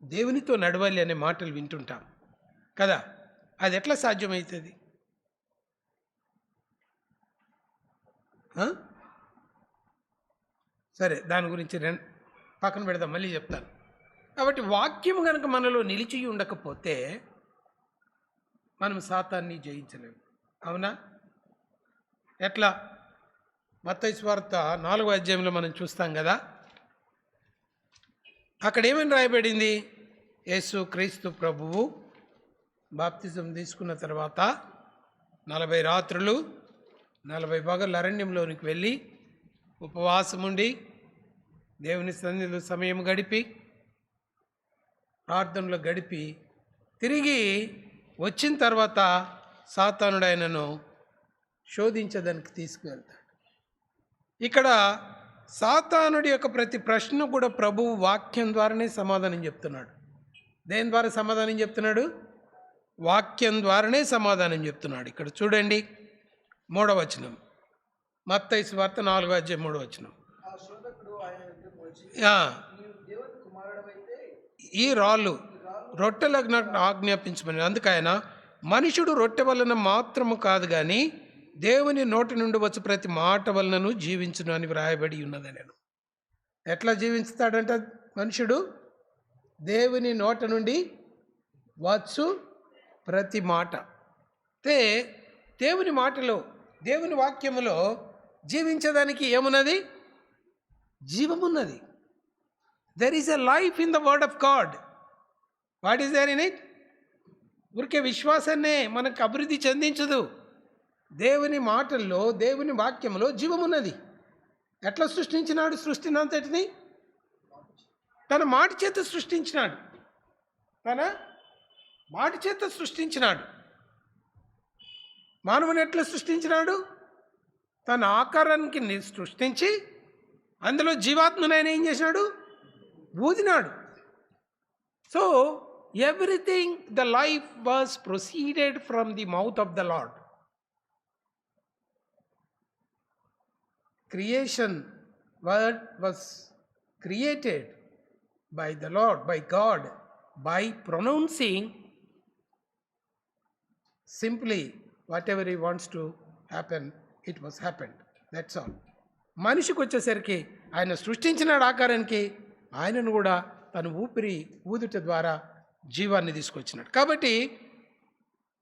దేవునితో నడవాలి అనే మాటలు వింటుంటాం కదా, అది ఎట్లా సాధ్యమవుతుంది? సరే, దాని గురించి పక్కన పెడదాం, మళ్ళీ చెప్తాను. కాబట్టి వాక్యం కనుక మనలో నిలిచి ఉండకపోతే మనం సాతాన్ని జయించలేము. అవునా? ఎట్లా? మత్తయి సువార్త 4వ అధ్యాయంలో మనం చూస్తాం కదా, అక్కడ ఏమని రాయబడింది? యేసు క్రీస్తు ప్రభువు బాప్తిజం తీసుకున్న తర్వాత 40 రాత్రులు 40 పగళ్ళు అరణ్యంలోనికి వెళ్ళి ఉపవాసం ఉండి దేవుని సన్నిధిలో సమయం గడిపి ప్రార్థనలో గడిపి తిరిగి వచ్చిన తర్వాత సాతానుడు ఆయనను శోధించడానికి తీసుకువెళ్తాడు. ఇక్కడ సాతానుడి యొక్క ప్రతి ప్రశ్న కూడా ప్రభువు వాక్యం ద్వారానే సమాధానం చెప్తున్నాడు. దేని ద్వారా సమాధానం చెప్తున్నాడు? వాక్యం ద్వారానే సమాధానం చెప్తున్నాడు. ఇక్కడ చూడండి 3వ వచనం, మత్తయి సువార్త 4వ అధ్యాయం 3వ వచనం. ఆ శోధకుడు ఆయన యొద్దకు వచ్చి, ఆ, నీవు దేవుని కుమారుడవైతే ఈ రాళ్ళు రొట్టెలకు నాకు ఆజ్ఞాపించమని. అందుకు ఆయన, మనుషుడు రొట్టె వలన మాత్రము కాదు కానీ దేవుని నోటి నుండి వచ్చి ప్రతి మాట వలనను జీవించును అని వ్రాయబడి ఉన్నది. నేను ఎట్లా జీవిస్తాడంట మనుషుడు? దేవుని నోట నుండి వచ్చు ప్రతి మాట. దేవుని మాటలో, దేవుని వాక్యములో జీవించడానికి ఏమున్నది? జీవమున్నది. There is a life in the word of God. What is there in it? ఊరికే విశ్వాసాన్నే మనకు అభివృద్ధి చెందించదు. దేవుని మాటల్లో, దేవుని వాక్యంలో జీవమున్నది. ఎట్లా సృష్టించినాడు సృష్టినంతటిని? తన మాట చేత సృష్టించినాడు. తన మాట చేత సృష్టించినాడు. మానవుని ఎట్లా సృష్టించినాడు? తన ఆకారానికి సృష్టించి అందులో జీవాత్మను ఆయన ఏం చేసినాడు? ఊదినాడు. So everything, the life was proceeded from the mouth of the Lord. Creation word was created by the Lord, by God, by pronouncing simply whatever he wants to happen, it was happened. That's all. మనిషికి వచ్చేసరికి ఆయన సృష్టించిన ఆకారానికి ఆయనను కూడా తను ఊపిరి ఊదుట ద్వారా జీవాన్ని తీసుకొచ్చినాడు. కాబట్టి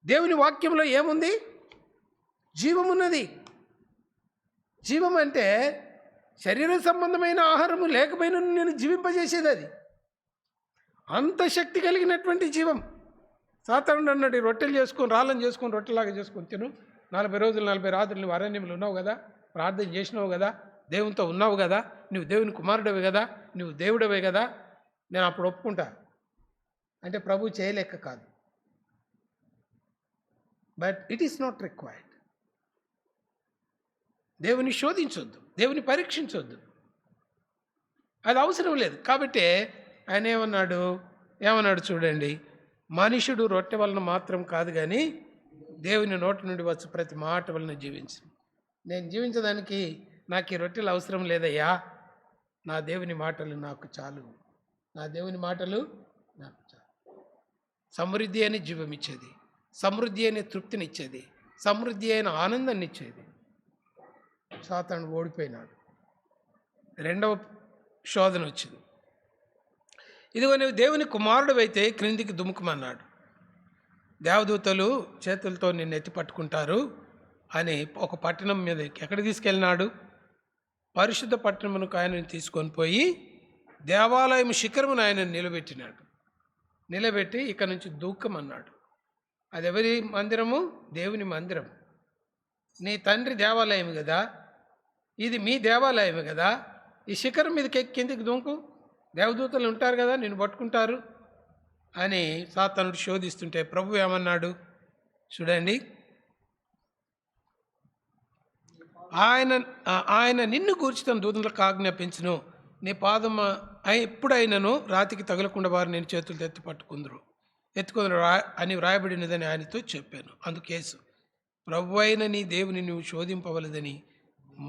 దేవుని వాక్యంలో ఏముంది? జీవమున్నది. జీవం అంటే శరీర సంబంధమైన ఆహారము లేకపోయినా నేను జీవింపజేసేది. అది అంత శక్తి కలిగినటువంటి జీవం. సాతానుడు అన్నాడు, రొట్టెలు చేసుకొని, రాళ్ళని చేసుకొని, రొట్టెలాగా చేసుకొని తిను. 40 రోజులు 40 రాత్రులు నువ్వు అరణ్యంలో ఉన్నావు కదా, ప్రార్థన చేసినావు కదా, దేవునితో ఉన్నావు కదా, నువ్వు దేవుని కుమారుడవే కదా, నువ్వు దేవుడవే కదా, నేను అప్పుడు ఒప్పుకుంటా అంటే ప్రభు చేయలేక కాదు. But it is not required. దేవుని శోధించొద్దు, దేవుని పరీక్షించొద్దు, అది అవసరం లేదు. కాబట్టి ఆయన ఏమన్నాడు చూడండి, మనుషుడు రొట్టె వలన మాత్రం కాదు కానీ దేవుని నోటి నుండి వచ్చి ప్రతి మాట వలన జీవించు. నేను జీవించడానికి నాకు ఈ రొట్టెలు అవసరం లేదయ్యా, నా దేవుని మాటలు నాకు చాలు, నా దేవుని మాటలు నాకు చాలు. సమృద్ధి అని జీవం ఇచ్చేది, సమృద్ధి అనే తృప్తినిచ్చేది, సమృద్ధి అయిన ఆనందాన్ని ఇచ్చేది. సాతాను ఓడిపోయినాడు. రెండవ శోధన వచ్చింది. ఇదిగో నువ్వు దేవుని కుమారుడు అయితే క్రిందికి దుముకుమన్నాడు. దేవదూతలు చేతులతో నిన్ను ఎత్తి పట్టుకుంటారు అని ఒక పట్టణం మీద ఎక్కడ తీసుకెళ్ళినాడు? పరిశుద్ధ పట్టణమునకు ఆయనను తీసుకొని పోయి దేవాలయం శిఖరమును ఆయన నిలబెట్టినాడు. నిలబెట్టి ఇక నుంచి దూకమన్నాడు. అది ఎవరి మందిరము? దేవుని మందిరం. నీ తండ్రి దేవాలయం కదా, ఇది మీ దేవాలయం కదా, ఈ శిఖరం మీదకి కిందికి దూకు, దేవదూతలు ఉంటారు కదా, నిన్ను పట్టుకుంటారు అని సాతానుడు శోధిస్తుంటే ప్రభు ఏమన్నాడు చూడండి, ఆయన నిన్ను గూర్చి తన దూతలకు ఆజ్ఞాపించును, నీ పాదం ఎప్పుడైనాను రాతికి తగలకుండా వారు నేను చేతులు ఎత్తుకుందరు అని వ్రాయబడినదని ఆయనతో చెప్పాను. అందుకేసు ప్రభు అయిన నీ దేవుని నువ్వు శోధింపవలదని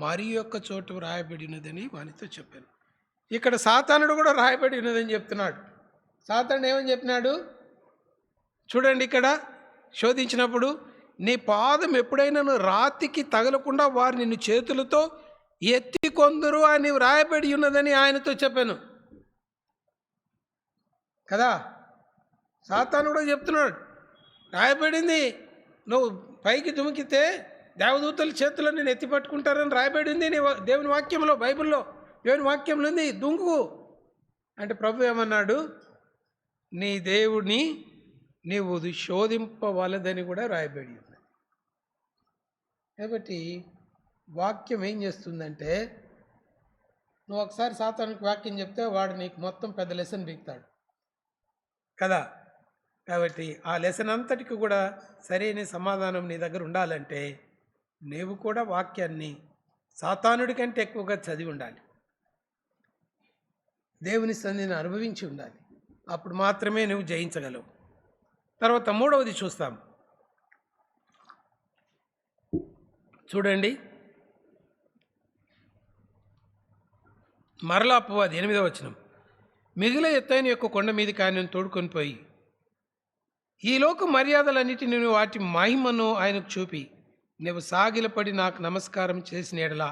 మరి యొక్క చోట వ్రాయబడినదని వానితో చెప్పాను. ఇక్కడ సాతానుడు కూడా రాయబడి ఉన్నదని చెప్తున్నాడు. సాతానుడు ఏమని చెప్పినాడు చూడండి, ఇక్కడ శోధించినప్పుడు నీ పాదం ఎప్పుడైనా రాతికి తగలకుండా వారు నిన్ను చేతులతో ఎత్తి కొందరు అని వ్రాయబడి ఉన్నదని ఆయనతో చెప్పాను కదా. సాతాను కూడా చెప్తున్నాడు, రాయబడింది, నువ్వు పైకి దుమికితే దేవదూతల చేతుల్లో నేను ఎత్తి పట్టుకుంటారని రాయబడింది నీ దేవుని వాక్యంలో, బైబిల్లో దేవుని వాక్యంలో ఉంది, దుంకు అంటే ప్రభు ఏమన్నాడు, నీ దేవుడిని నీవు శోధింపవలదని కూడా రాయబడి ఉంది. కాబట్టి వాక్యం ఏం చేస్తుందంటే, నువ్వు ఒకసారి సాతానునికి వాక్యం చెప్తే వాడు నీకు మొత్తం పెద్ద లెసన్ బిగుతాడు కదా. కాబట్టి ఆ లెసన్ అంతటికి కూడా సరైన సమాధానం నీ దగ్గర ఉండాలంటే నీవు కూడా వాక్యాన్ని సాతానుడి కంటే ఎక్కువగా చదివి ఉండాలి, దేవుని సన్నిధిని అనుభవించి ఉండాలి. అప్పుడు మాత్రమే నువ్వు జయించగలవు. తర్వాత మూడవది చూస్తాం చూడండి. మరలా అపవాది 8వ వచనం, మిగిలిన ఎత్తైన యొక్క కొండ మీదకి ఆయనను తోడుకొని పోయి ఈ లోక మర్యాదలన్నిటిని వాటి మహిమను ఆయనకు చూపి నువ్వు సాగిలపడి నాకు నమస్కారం చేసిన ఎడలా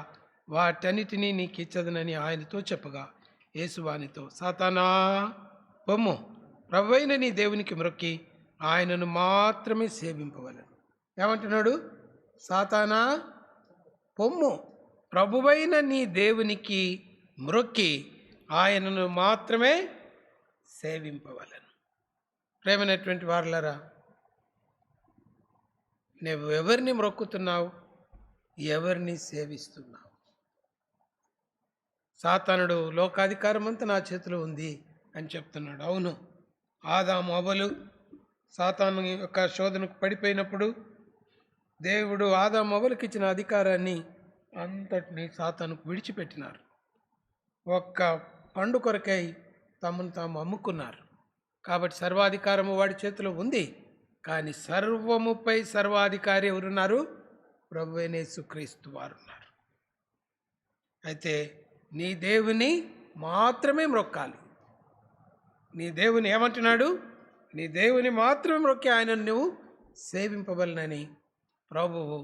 వాటన్నిటినీ నీకు ఇచ్చదనని ఆయనతో చెప్పగా యేసువానితో, సాతానా పొమ్ము, ప్రభువైన నీ దేవునికి మ్రొక్కి ఆయనను మాత్రమే సేవింపవలను. ఏమంటున్నాడు? సాతానా పొమ్ము, ప్రభువైన నీ దేవునికి మ్రొక్కి ఆయనను మాత్రమే సేవింపవలను. ప్రేమైనటువంటి వారలారా, నువ్వు ఎవరిని మ్రొక్కుతున్నావు, ఎవరిని సేవిస్తున్నావు? సాతానుడు లోకాధికారం అంతా నా చేతిలో ఉంది అని చెప్తున్నాడు. అవును, ఆదాము అవ్వలు సాతాను యొక్క శోధనకు పడిపోయినప్పుడు దేవుడు ఆదాము అవ్వలకు ఇచ్చిన అధికారాన్ని అంతటిని సాతానుకు విడిచిపెట్టినారు. ఒక్క పండు కొరకై తమను తాము అమ్ముకున్నారు. కాబట్టి సర్వాధికారము వాడి చేతిలో ఉంది. కానీ సర్వముపై సర్వాధికారి ఎవరున్నారు? ప్రభువైన యేసుక్రీస్తు వారు ఉన్నారు. అయితే నీ దేవుని మాత్రమే మ్రొక్కాలి. నీ దేవుని ఏమంటున్నాడు? నీ దేవుని మాత్రమే మ్రొక్కి ఆయనను నువ్వు సేవింపవలనని ప్రభువు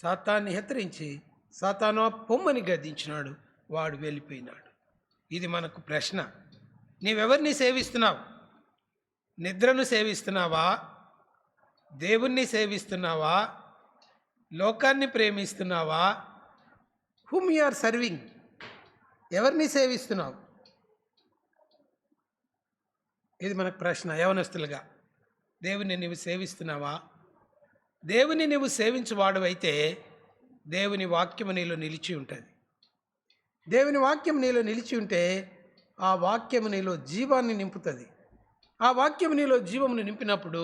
సాతాన్ని హెచ్చరించి సాతాను పొమ్మని గద్దించినాడు. వాడు వెళ్ళిపోయినాడు. ఇది మనకు ప్రశ్న. నీవెవరిని సేవిస్తున్నావు? నిద్రను సేవిస్తున్నావా? దేవుణ్ణి సేవిస్తున్నావా? లోకాన్ని ప్రేమిస్తున్నావా? Whom you are serving? ఎవరిని సేవిస్తున్నావు? ఇది మనకు ప్రశ్న యవనస్తులుగా. దేవుని నువ్వు సేవిస్తున్నావా? దేవుని నువ్వు సేవించువాడువైతే దేవుని వాక్యము నీలో నిలిచి ఉంటుంది. దేవుని వాక్యం నీలో నిలిచి ఉంటే ఆ వాక్యము నీలో జీవాన్ని నింపుతుంది. ఆ వాక్యము నీలో జీవమును నింపినప్పుడు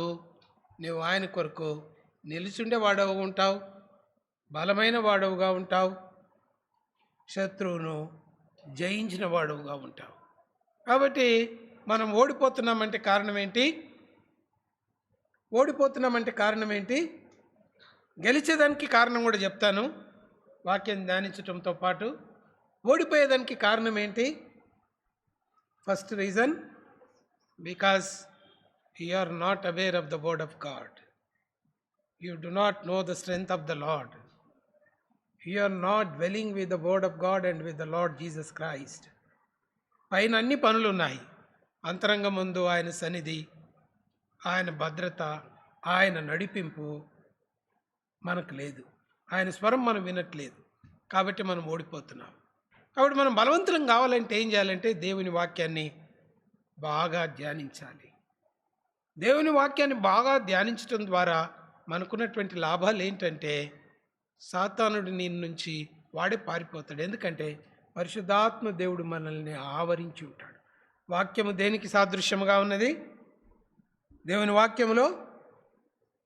నువ్వు ఆయన కొరకు నిలిచుండే వాడవు ఉంటావు, బలమైన వాడవుగా ఉంటావు, శత్రువును జయించిన వాడవుగా ఉంటావు. కాబట్టి మనం ఓడిపోతున్నామంటే కారణం ఏంటి? ఓడిపోతున్నామంటే కారణం ఏంటి? గెలిచేదానికి కారణం కూడా చెప్తాను. వాక్యం ధ్యానించటంతో పాటు ఓడిపోయేదానికి కారణం ఏంటి? First reason, because you are not aware of the word of God. You do not know the strength of the Lord. You are not dwelling with the word of God and with the Lord Jesus Christ. పైన అన్ని పనులు ఉన్నాయి, అంతరంగం ముందు ఆయన సన్నిధి, ఆయన భద్రత, ఆయన నడిపింపు మనకు లేదు. ఆయన స్వరం మనం వినట్లేదు, కాబట్టి మనం ఓడిపోతున్నాం. కాబట్టి మనం బలవంతులం కావాలంటే ఏం చేయాలంటే దేవుని వాక్యాన్ని బాగా ధ్యానించాలి. దేవుని వాక్యాన్ని బాగా ధ్యానించడం ద్వారా మనకున్నటువంటి లాభాలు ఏంటంటే సాతానుడు నీ నుంచి వాడే పారిపోతాడు. ఎందుకంటే పరిశుద్ధాత్మ దేవుడు మనల్ని ఆవరించి ఉంటాడు. వాక్యము దేనికి సాదృశ్యముగా ఉన్నది? దేవుని వాక్యములో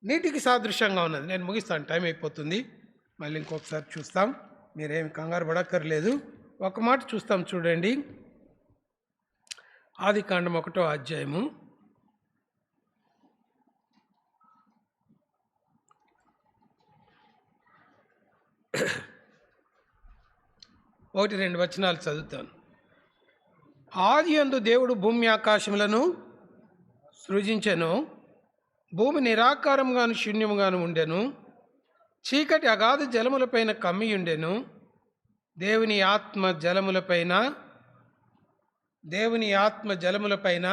నీటికి సాదృశ్యంగా ఉన్నది. నేను ముగిస్తాను, టైం అయిపోతుంది. మళ్ళీ ఇంకొకసారి చూస్తాం, మీరేమి కంగారు పడక్కర్లేదు. ఒక మాట చూస్తాం, చూడండి. ఆదికాండం 1వ అధ్యాయము 1-2 వచనాలు చదువుతాను. ఆదియందు దేవుడు భూమి ఆకాశములను సృజించెను. భూమి నిరాకారంగాను శూన్యముగాను ఉండెను. చీకటి అగాధ జలములపైన కమ్మియుండెను. దేవుని ఆత్మ జలములపైన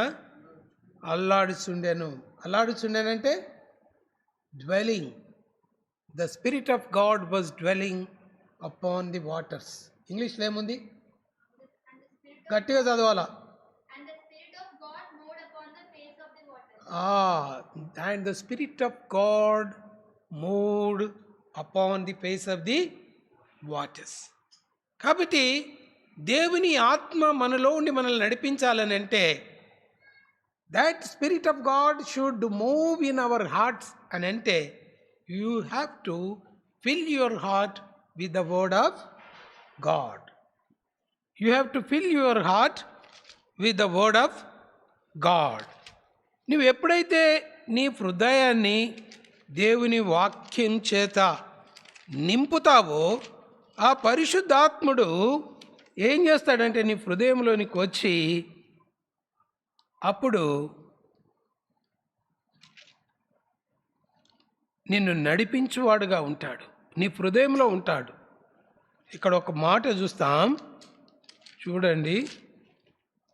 అల్లాడుచుండెను. అల్లాడుచుండెనంటే dwelling. The spirit of God was dwelling upon the waters. ఇంగ్లీష్లో ఏముంది? గట్టిగా చదవాలా. And the Spirit of God moved upon the face of the waters. And the Spirit of God moved upon the face of the waters. కాబట్టి దేవుని ఆత్మ మనలో ఉండి మనల్ని నడిపించాలని అంటే that spirit of God should move in our hearts అని అంటే you have to fill your heart with the word of God. You have to fill your heart with the word of God. నువ్వు ఎప్పుడైతే నీ హృదయాన్ని దేవుని వాక్యం చేత నింపుతావో ఆ పరిశుద్ధాత్ముడు ఏం చేస్తాడంటే నీ హృదయంలోనికి వచ్చి అప్పుడు నిన్ను నడిపించువాడుగా ఉంటాడు, నీ హృదయంలో ఉంటాడు. ఇక్కడ ఒక మాట చూస్తాం, చూడండి.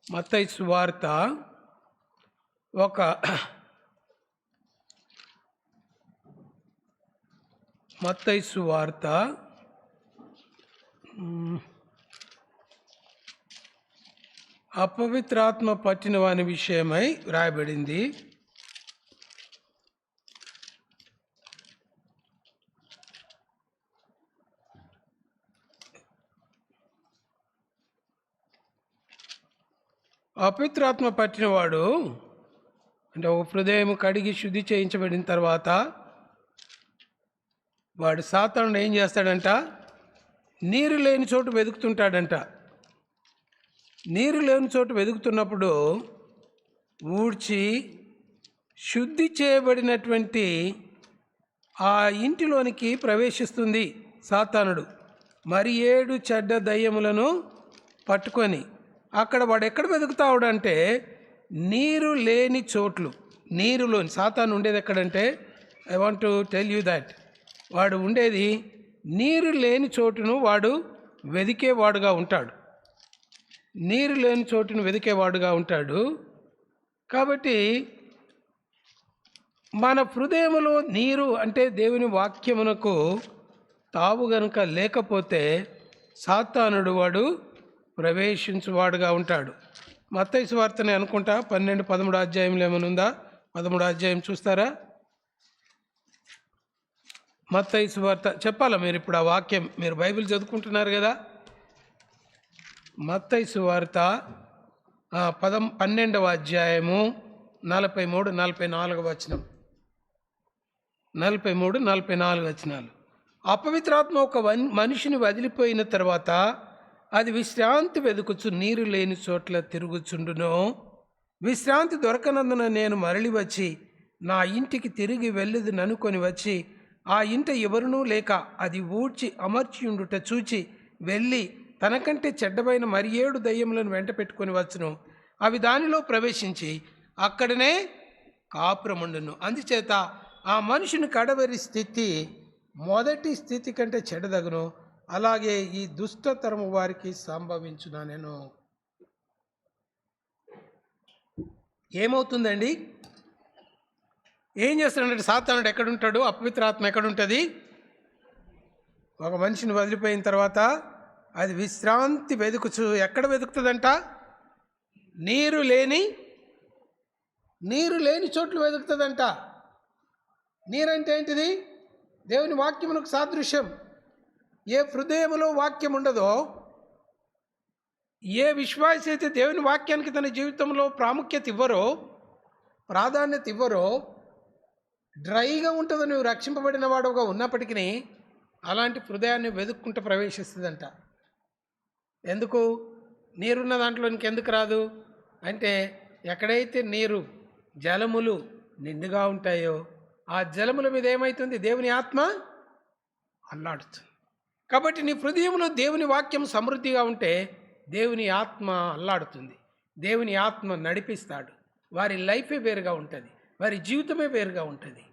మత్తయి సువార్త మత్తయి సువార్త అపవిత్రాత్మ పట్టిన వాని విషయమై వ్రాయబడింది. అపవిత్రాత్మ పట్టినవాడు అంటే ఒక హృదయం కడిగి శుద్ధి చేయించబడిన తర్వాత వాడు సాతానుడు ఏం చేస్తాడంట? నీరు లేని చోటు వెతుకుతుంటాడంట. నీరు లేని చోటు వెతుకుతున్నప్పుడు ఊడ్చి శుద్ధి చేయబడినటువంటి ఆ ఇంటిలోనికి ప్రవేశిస్తుంది సాతానుడు. మరి 7 చెడ్డ దయ్యములను పట్టుకొని అక్కడ వాడు ఎక్కడ వెతుకుతావుడంటే నీరు లేని చోట్లు. నీరులోని సాతాను ఉండేది ఎక్కడంటే, I want to tell you that, వాడు ఉండేది నీరు లేని చోటును వాడు వెదికేవాడుగా ఉంటాడు. నీరు లేని చోటును వెదికేవాడుగా ఉంటాడు. కాబట్టి మన హృదయములో నీరు అంటే దేవుని వాక్యమునకు తావు గనుక లేకపోతే సాతానుడు వాడు ప్రవేశించువాడుగా ఉంటాడు. మత్తయి సువార్తని అనుకుంటా 12-13 అధ్యాయంలో ఏమైనా ఉందా? 13 అధ్యాయం చూస్తారా? మత్తయి సువార్త చెప్పాలా మీరు ఇప్పుడు? ఆ వాక్యం మీరు బైబిల్ చదువుకుంటున్నారు కదా. మత్తయి సువార్త 12వ అధ్యాయము 43-44 వచనం. 43-44 వచనాలు. అపవిత్రాత్మ ఒక మనిషిని వదిలిపోయిన తర్వాత అది విశ్రాంతి వెదుకుచు నీరు లేని చోట్ల తిరుగుచుండును. విశ్రాంతి దొరకనందున నేను మరలి వచ్చి నా ఇంటికి తిరిగి వెళ్ళుదుననుకొని వచ్చి ఆ ఇంట ఎవరునూ లేక అది ఊడ్చి అమర్చియుండుట చూచి వెళ్ళి తనకంటే చెడ్డమైన మరి 7 దయ్యములను వెంట పెట్టుకొని వచ్చును. అవి దానిలో ప్రవేశించి అక్కడనే కాపురముండును. అందుచేత ఆ మనుషుని కడవరి స్థితి మొదటి స్థితి కంటే చెడ్డదగును. అలాగే ఈ దుష్టతరము వారికి సంభవించునా. నేను ఏమవుతుందండి? ఏం చేస్తున్నాడంటే సాతానుడు ఎక్కడుంటాడు? అపవిత్రాత్మ ఎక్కడుంటుంది? ఒక మనిషిని వదిలిపోయిన తర్వాత అది విశ్రాంతి వెతుకుచు ఎక్కడ వెతుకుతుందంట? నీరు లేని చోట్లు వెతుకుతుందంట. నీరంటే ఏంటిది? దేవుని వాక్యమునకు సాదృశ్యం. ఏ హృదయములో వాక్యం ఉండదో, ఏ విశ్వాసి అయితే దేవుని వాక్యానికి తన జీవితంలో ప్రాముఖ్యత ఇవ్వరో, ప్రాధాన్యత ఇవ్వరో, డ్రైగా ఉంటుందో, నువ్వు రక్షింపబడిన వాడుగా ఉన్నప్పటికీ అలాంటి హృదయాన్ని వెతుక్కుంటూ ప్రవేశిస్తుందంట. ఎందుకు? నీరున్న దాంట్లోనికి ఎందుకు రాదు అంటే, ఎక్కడైతే నీరు జలములు నిండుగా ఉంటాయో ఆ జలముల మీద ఏమవుతుంది? దేవుని ఆత్మ అల్లాడుతుంది. కాబట్టి నీ హృదయంలో దేవుని వాక్యం సమృద్ధిగా ఉంటే దేవుని ఆత్మ అల్లాడుతుంది. దేవుని ఆత్మ నడిపిస్తాడు. వారి లైఫే వేరుగా ఉంటుంది, వారి జీవితమే వేరుగా ఉంటుంది.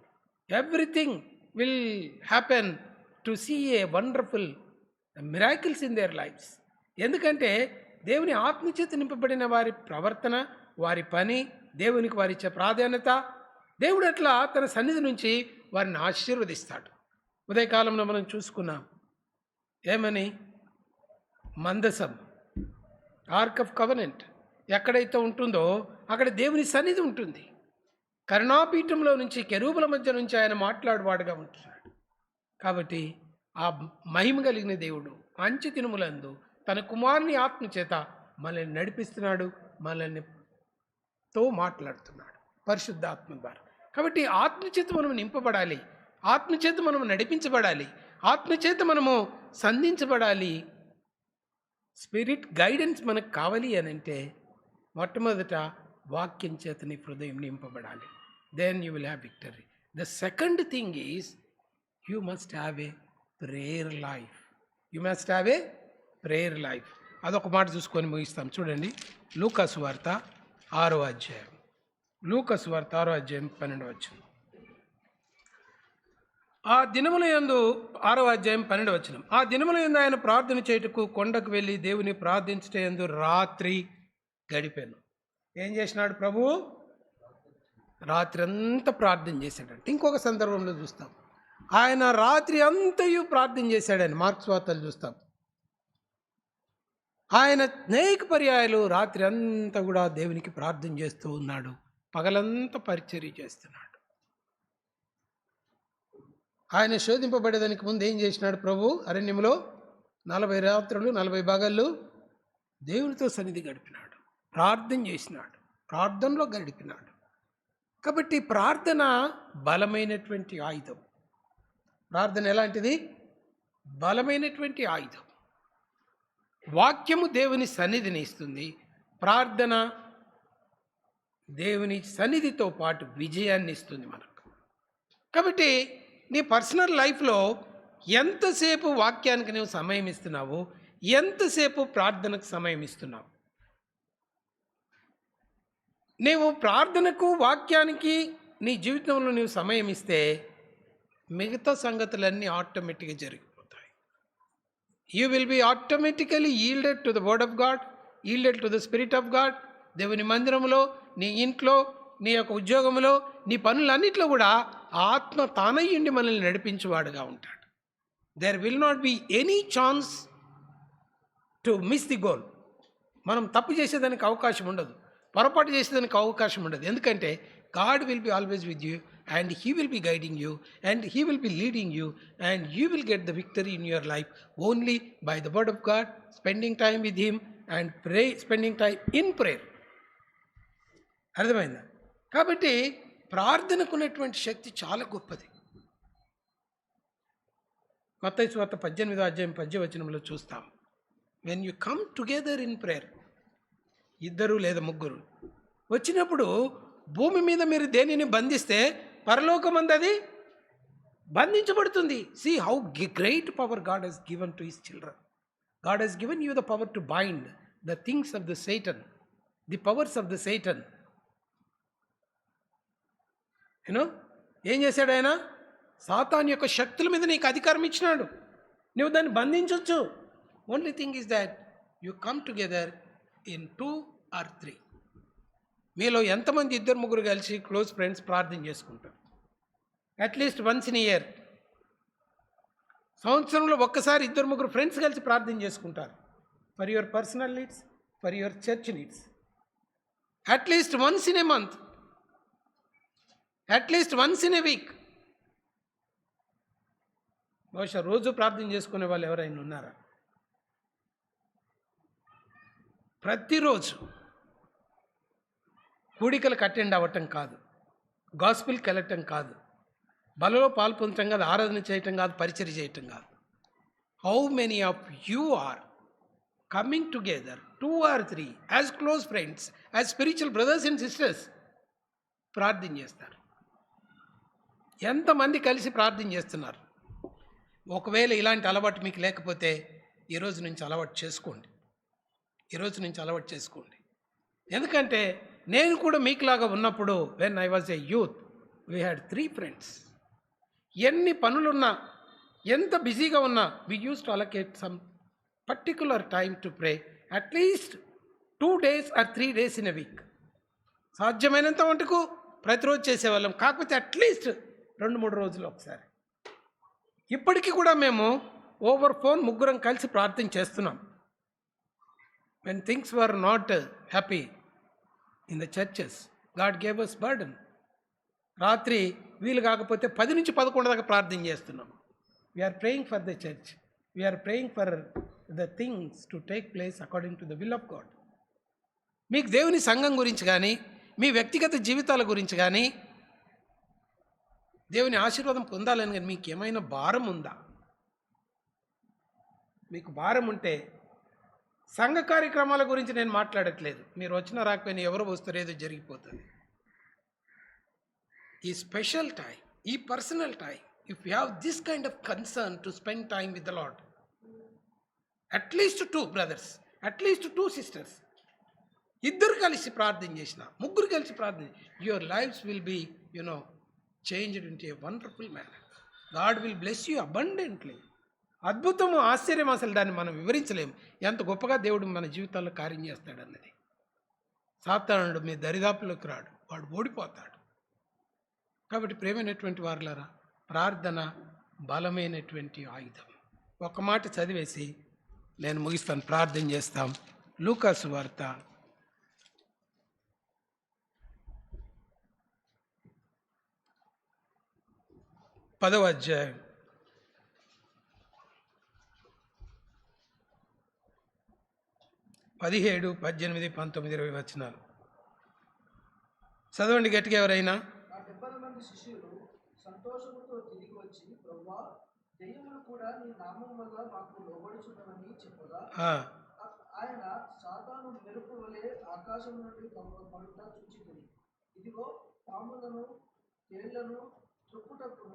Everything will happen to see a wonderful miracles in their lives. ఎందుకంటే దేవుని ఆత్మచేత నింపబడిన వారి ప్రవర్తన, వారి పని, దేవునికి వారిచ్చే ప్రాధాన్యత, దేవుడు అట్లా తన సన్నిధి నుంచి వారిని ఆశీర్వదిస్తాడు. ఉదయకాలంలో మనం చూసుకున్నాం ఏమని? మందసం, ఆర్క్ ఆఫ్ కవెనెంట్ ఎక్కడైతే ఉంటుందో అక్కడ దేవుని సన్నిధి ఉంటుంది. కరుణాపీఠంలో నుంచి, కెరూబుల మధ్య నుంచి ఆయన మాట్లాడువాడుగా ఉంటున్నాడు. కాబట్టి ఆ మహిమ కలిగిన దేవుడు అంచె దినములందు తన కుమారుని ఆత్మ చేత మనల్ని నడిపిస్తున్నాడు, మనల్ని తో మాట్లాడుతున్నాడు పరిశుద్ధాత్మ ద్వారా. కాబట్టి ఆత్మచేత మనం నింపబడాలి, ఆత్మచేత మనం నడిపించబడాలి, ఆత్మచేత మనము సంధించబడాలి. స్పిరిట్ గైడెన్స్ మనకు కావాలి అని అంటే మొట్టమొదట వాక్యం చేత నీ హృదయం నింపబడాలి. Then you will have victory. The second thing is you must have a prayer life. You must have a prayer life. అదొక మాట చూసుకొని ముగిస్తాం. చూడండి, లూకాసు వార్త 6వ అధ్యాయం. లూకాసు వార్త 6వ అధ్యాయం 12వ వచనం. ఆ దినముల యందు 6వ అధ్యాయం 12వ వచనం. ఆ దినముల యందు ఆయన ప్రార్థన చేయుటకు కొండకు వెళ్ళి దేవుని ప్రార్థించుట యందు రాత్రి గడిపాను. ఏం చేసినాడు ప్రభువు? రాత్రి అంతా ప్రార్థన చేశాడంటే. ఇంకొక సందర్భంలో చూస్తాం, ఆయన రాత్రి అంతయు ప్రార్థన చేశాడని మార్క్స్ వార్తలు చూస్తాం. ఆయన అనేక పర్యాయాలు రాత్రి అంతా కూడా దేవునికి ప్రార్థన చేస్తూ ఉన్నాడు, పగలంతా పరిచర్య చేస్తున్నాడు. ఆయన శోధింపబడేదానికి ముందు ఏం చేసినాడు ప్రభు? అరణ్యంలో 40 రాత్రులు 40 పగళ్ళు దేవునితో సన్నిధి గడిపినాడు, ప్రార్థన చేసినాడు, ప్రార్థనలో గడిపినాడు. కాబట్టి ప్రార్థన బలమైనటువంటి ఆయుధం. ప్రార్థన ఎలాంటిది? బలమైనటువంటి ఆయుధం. వాక్యము దేవుని సన్నిధిని ఇస్తుంది, ప్రార్థన దేవుని సన్నిధితో పాటు విజయాన్ని ఇస్తుంది మనకు. కాబట్టి నీ పర్సనల్ లైఫ్లో ఎంతసేపు వాక్యానికి నువ్వు సమయం ఇస్తున్నావు, ఎంతసేపు ప్రార్థనకు సమయం ఇస్తున్నావు? నీవు ప్రార్థనకు, వాక్యానికి నీ జీవితంలో నువ్వు సమయం ఇస్తే మిగతా సంగతులన్నీ ఆటోమేటిక్గా జరిగిపోతాయి. You will B automatically yielded to the word of God, yielded to the spirit of God. దేవుని మందిరంలో, నీ ఇంట్లో, నీ యొక్క ఉద్యోగంలో, నీ పనులన్నింటిలో కూడా ఆత్మ తానయ్యుండి మనల్ని నడిపించేవాడుగా ఉంటాడు. There will not be any chance to miss the goal. మనం తప్పు చేసేదానికి అవకాశం ఉండదు, పొరపాటు చేసేదానికి అవకాశం ఉండదు. ఎందుకంటే God will be always with you, and he will be guiding you, and he will be leading you, and you will get the victory in your life only by the word of God, spending time with him and spending time in prayer. అర్థమైందా? కాబట్టి ప్రార్థనకు ఉన్నటువంటి శక్తి చాలా గొప్పది. మత్తయి సువార్త 18వ అధ్యాయం 10వ వచనంలో చూస్తాం, when you come together in prayer, 2 లేదా 3 వచ్చినప్పుడు భూమి మీద మీరు దేనిని బంధిస్తే పరలోకమందు అది బంధించబడుతుంది. See how great power God has given to his children. God has given you the power to bind the things of the Satan, the powers of the Satan. ఏం చేశాడు ఆయన? సాతాను యొక్క శక్తుల మీద నీకు అధికారం ఇచ్చినాడు. నువ్వు దాన్ని బంధించవచ్చు. Only thing is that you come together in 2 or 3. మీలో ఎంతమంది 2-3 కలిసి క్లోజ్ ఫ్రెండ్స్ ప్రార్థన చేసుకుంటారు? అట్లీస్ట్ వన్స్ ఇన్ ఇయర్, సంవత్సరంలో ఒక్కసారి 2-3 ఫ్రెండ్స్ కలిసి ప్రార్థన చేసుకుంటారు. For your personal needs, for your church needs. At least once in a month, at least once in a week. బహుశా రోజు ప్రార్థన చేసుకునే వాళ్ళు ఎవరైనా ఉన్నారా? ప్రతిరోజు కూడికలకు అటెండ్ అవ్వటం కాదు, గాస్పిల్కి వెళ్ళటం కాదు, బలలో పాల్పొందటం కాదు, ఆరాధన చేయటం కాదు, పరిచర్య చేయటం కాదు. How many of you are coming together 2 or 3 as close friends, as spiritual brothers and sisters ప్రార్థన చేస్తారు? ఎంతమంది కలిసి ప్రార్థన చేస్తున్నారు? ఒకవేళ ఇలాంటి అలవాటు మీకు లేకపోతే ఈరోజు నుంచి అలవాటు చేసుకోండి. ఈరోజు నుంచి అలవాటు చేసుకోండి. ఎందుకంటే నేను కూడా మీకులాగా ఉన్నప్పుడు, when I was a youth, we had 3 friends. ఎన్ని పనులున్నా, ఎంత బిజీగా ఉన్నా, we use to allocate some particular time to pray at least 2 days or 3 days in a week. సాధ్యమైనంత మటుకు ప్రతిరోజు చేసేవాళ్ళం, కాకపోతే అట్లీస్ట్ 2-3 రోజులు ఒకసారి. ఇప్పటికీ కూడా మేము ఓవర్ ఫోన్ 3 కలిసి ప్రార్థన చేస్తున్నాం. When things were not happy in the churches, God gave us burden. రాత్రి వీలు కాకపోతే 10 నుంచి 11 దాకా ప్రార్థన చేస్తున్నాం. We are praying for the church, we are praying for the things to take place according to the will of God. మీకు దేవుని సంఘం గురించి కానీ, మీ వ్యక్తిగత జీవితాల గురించి కానీ, దేవుని ఆశీర్వాదం పొందాలని కానీ మీకు ఏమైనా భారం ఉందా? మీకు భారం ఉంటే, సంఘ కార్యక్రమాల గురించి నేను మాట్లాడట్లేదు, మీరు వచ్చినా రాకపోయినా ఎవరు వస్తారో ఏదో జరిగిపోతుంది. ఈ స్పెషల్ టైం, ఈ personal time, if you have this kind of concern to spend time with the Lord, at least 2 brothers, at least 2 sisters, 2 కలిసి ప్రార్థన చేసిన, 3 కలిసి ప్రార్థన, your lives will be changed into a wonderful manner. God will bless you abundantly. అద్భుతము, ఆశ్చర్యం, అసలు దాన్ని మనం వివరించలేము ఎంత గొప్పగా దేవుడు మన జీవితాల్లో కార్యం చేస్తాడన్నది. సాతానుడు మీ దరిదాపులోకి రాడు, వాడు ఓడిపోతాడు. కాబట్టి ప్రేమైనటువంటి వారులారా, ప్రార్థన బలమైనటువంటి ఆయుధం. ఒక మాట చదివేసి నేను ముగిస్తాను, ప్రార్థన చేస్తాం. లూకాసు వార్త 10వ అధ్యాయం 17, 18, 19, 20 వచనాలు చదవండి గట్టిగా ఎవరైనా. ఆ 70 మంది శిష్యులు సంతోషముతో తిరిగి వచ్చి, ప్రభువా, దెయ్యములు కూడా నీ నామం వల్ల మాకు లోబడుచున్నవని చెప్పగా, ఆయన సాతాను మెరుపు వలె ఆకాశం నుండి పడుట చూచితిని. ఇదిగో, పాములను తేళ్లను త్రొక్కుటకును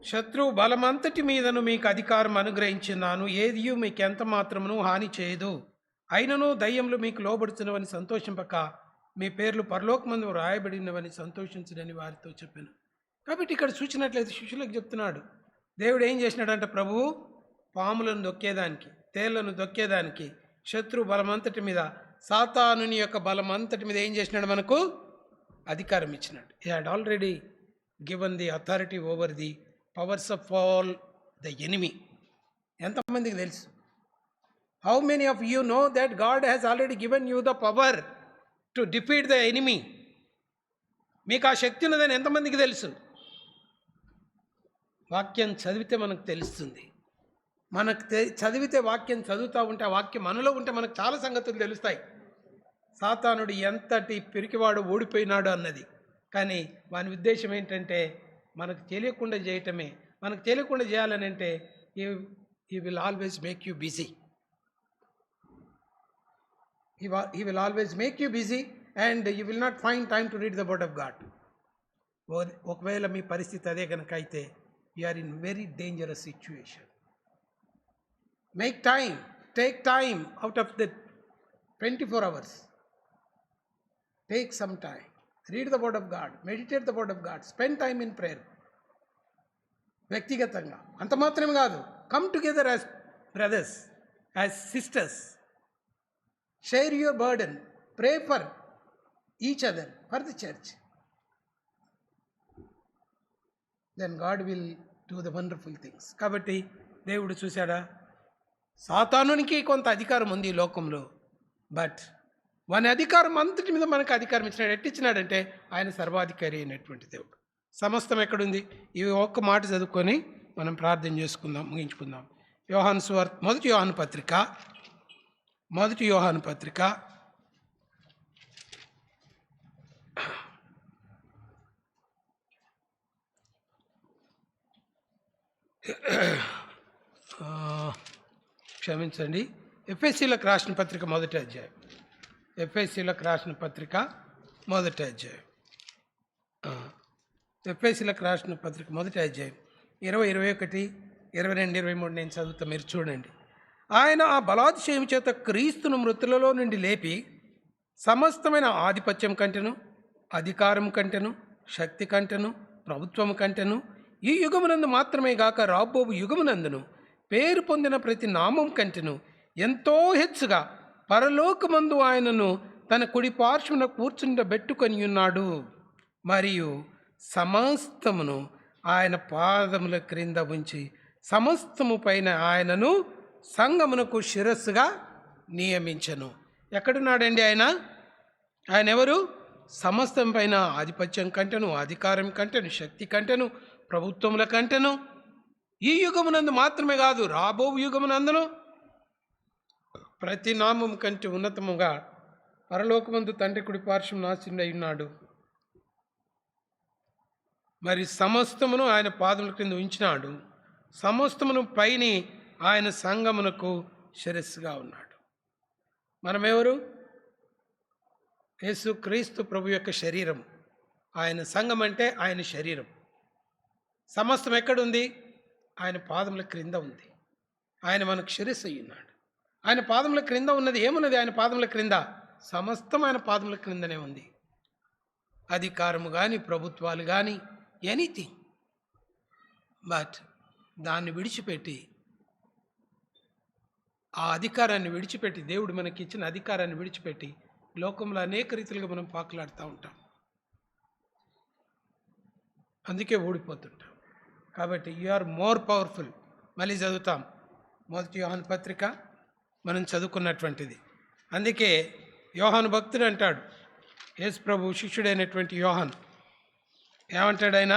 శత్రువు బలమంతటి మీదను మీకు అధికారం అనుగ్రహించున్నాను, ఏదియు మీకు ఎంత మాత్రమును హాని చేయదు. అయినను దయ్యములు మీకు లోబడుతున్నవని సంతోషింపక మీ పేర్లు పరలోకమందు రాయబడినవని సంతోషించడని వారితో చెప్పాను. కాబట్టి ఇక్కడ చూసినట్లయితే శిష్యులకు చెప్తున్నాడు, దేవుడు ఏం చేసినాడంటే, ప్రభువు పాములను దొక్కేదానికి, తేళ్లను దొక్కేదానికి, శత్రు బలమంతటి మీద, సాతానుని యొక్క బలమంతటి మీద ఏం చేసినాడు? మనకు అధికారం ఇచ్చినాడు. He had already given the authority over the powers of all the enemy. ఎంతమందికి తెలుసు? How many of you know that God has already given you the power to defeat the enemy? మీకు ఆ శక్తి ఉన్నదని ఎంతమందికి తెలుసు? వాక్యం చదివితే మనకు తెలుస్తుంది. మనకు చదివితే, వాక్యం చదువుతూ ఉంటే, ఆ వాక్యం మనలో ఉంటే మనకు చాలా సంగతులు తెలుస్తాయి. సాతానుడు ఎంతటి పిరికివాడు ఓడిపోయినాడు అన్నది. కానీ వాని ఉద్దేశం ఏంటంటే మనకు తెలియకుండా చేయటమే. మనకు తెలియకుండా చేయాలని అంటే he will always make you busy. He will always make you busy and you will not find time to read the word of God. ఒకవేళ మీ పరిస్థితి అదే కనుక అయితే you are in very dangerous situation. Take time out of the 24 hours. Take some time. Read the word of God. Meditate the word of God. Spend time in prayer. వ్యక్తిగతంగా అంత మాత్రమే కాదు, come together as brothers, as sisters, share your burden, pray for each other, for the church. Then God will do the wonderful things. కాబట్టి దేవుడు చూశాడా, సాతానునికి కొంత అధికారం ఉంది ఈ లోకంలో, బట్ వాని అధికారం అంతటి మీద మనకు అధికారం ఇచ్చినాడు. ఎట్టిచ్చినాడంటే ఆయన సర్వాధికారి అయినటువంటి దేవుడు. సమస్తం ఎక్కడుంది? ఈ ఒక్క మాట చదువుకొని మనం ప్రార్థన చేసుకుందాం, ముగించుకుందాం. యోహాను సువార్త, మొదటి యోహాను పత్రిక 1 క్షమించండి, ఎఫ్ఎస్సీలకు రాసిన పత్రిక మొదటి అధ్యాయం. 1 20, 21, 22, 23 నేను చదువుతా, మీరు చూడండి. ఆయన ఆ బలాతిశయం చేత క్రీస్తును మృతులలో నుండి లేపి సమస్తమైన ఆధిపత్యం కంటెను, అధికారం కంటెను, శక్తి కంటెను, ప్రభుత్వం కంటెను, ఈ యుగమునందు మాత్రమే గాక రాబోవు యుగమునందును పేరు పొందిన ప్రతి నామం కంటెను ఎంతో హెచ్చుగా పరలోకమందు ఆయనను తన కుడి పార్శ్వన కూర్చుండబెట్టుకొని ఉన్నాడు. మరియు సమస్తమును ఆయన పాదముల క్రింద ఉంచి సమస్తము పైన ఆయనను సంఘమునకు శిరస్సుగా నియమించను. ఎక్కడున్నాడండి ఆయన? ఆయన ఎవరు? సమస్తం పైన ఆధిపత్యం కంటెను, అధికారం కంటెను, శక్తి కంటెను, ప్రభుత్వముల కంటెను, ఈ యుగమునందు మాత్రమే కాదు రాబో యుగమునందును ప్రతి నామం కంటే ఉన్నతముగా పరలోకమందు తండ్రి కుడి పార్శ్వం నాశనుడై ఉన్నాడు. మరి సమస్తమును ఆయన పాదముల క్రింద ఉంచినాడు. సమస్తమును పైని ఆయన సంఘమునకు శిరస్సుగా ఉన్నాడు. మనమెవరు? యేసు క్రీస్తు ప్రభు యొక్క శరీరం. ఆయన సంఘం అంటే ఆయన శరీరం. సమస్తం ఎక్కడుంది? ఆయన పాదముల క్రింద ఉంది. ఆయన మనకు శిరస్సు అయి ఉన్నాడు. ఆయన పాదముల క్రింద ఉన్నది ఏమున్నది? ఆయన పాదముల క్రింద సమస్తం ఆయన పాదముల క్రిందనే ఉంది. అధికారము కానీ, ప్రభుత్వాలు కానీ, ఎనీథింగ్. బట్ దాన్ని విడిచిపెట్టి, ఆ అధికారాన్ని విడిచిపెట్టి, దేవుడు మనకి ఇచ్చిన అధికారాన్ని విడిచిపెట్టి లోకంలో అనేక రీతిలుగా మనం పాకులాడుతూ ఉంటాం. అందుకే ఓడిపోతుంటాం. కాబట్టి యు ఆర్ మోర్ పవర్ఫుల్. మళ్ళీ చదువుతాం. మొదటి యోహాను పత్రిక మనం చదువుకున్నటువంటిది. అందుకే యోహాను భక్తుడు అంటాడు, యేసు ప్రభు శిష్యుడైనటువంటి యోహాను ఏమంటాడు? ఆయన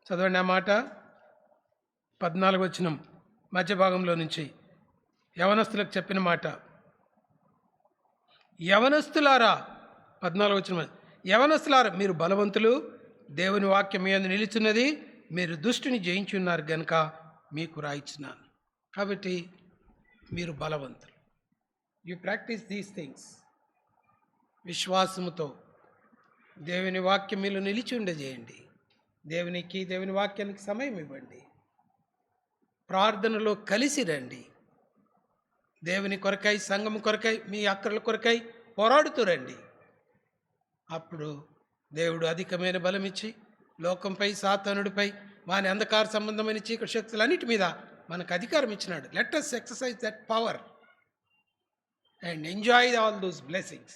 చదవండి ఆ మాట, 14వ వచనం మధ్య భాగంలో నుంచి యవనస్తులకు చెప్పిన మాట. యవనస్తులారా, 14వ వచనం, యవనస్తులారా మీరు బలవంతులు, దేవుని వాక్యం మీద నిలుచున్నది, మీరు దుష్టుని జయించి ఉన్నారు గనుక మీకు రాయిచున్నాను. కాబట్టి మీరు బలవంతులు. You practice these things. విశ్వాసముతో దేవుని వాక్యం మీలో నిలిచి ఉండజేయండి. దేవుని వాక్యానికి సమయం ఇవ్వండి. ప్రార్థనలో కలిసి రండి. దేవుని కొరకై, సంఘం కొరకై, మీ అక్కర్ల కొరకై పోరాడుతూ రండి. అప్పుడు దేవుడు అధికమైన బలం ఇచ్చి లోకంపై, సాతానుడిపై, వాని అంధకార సంబంధమైన చీకటి శక్తులన్నిటి మీద మనకు అధికారం ఇచ్చినాడు. Let us exercise that power and enjoy all those blessings.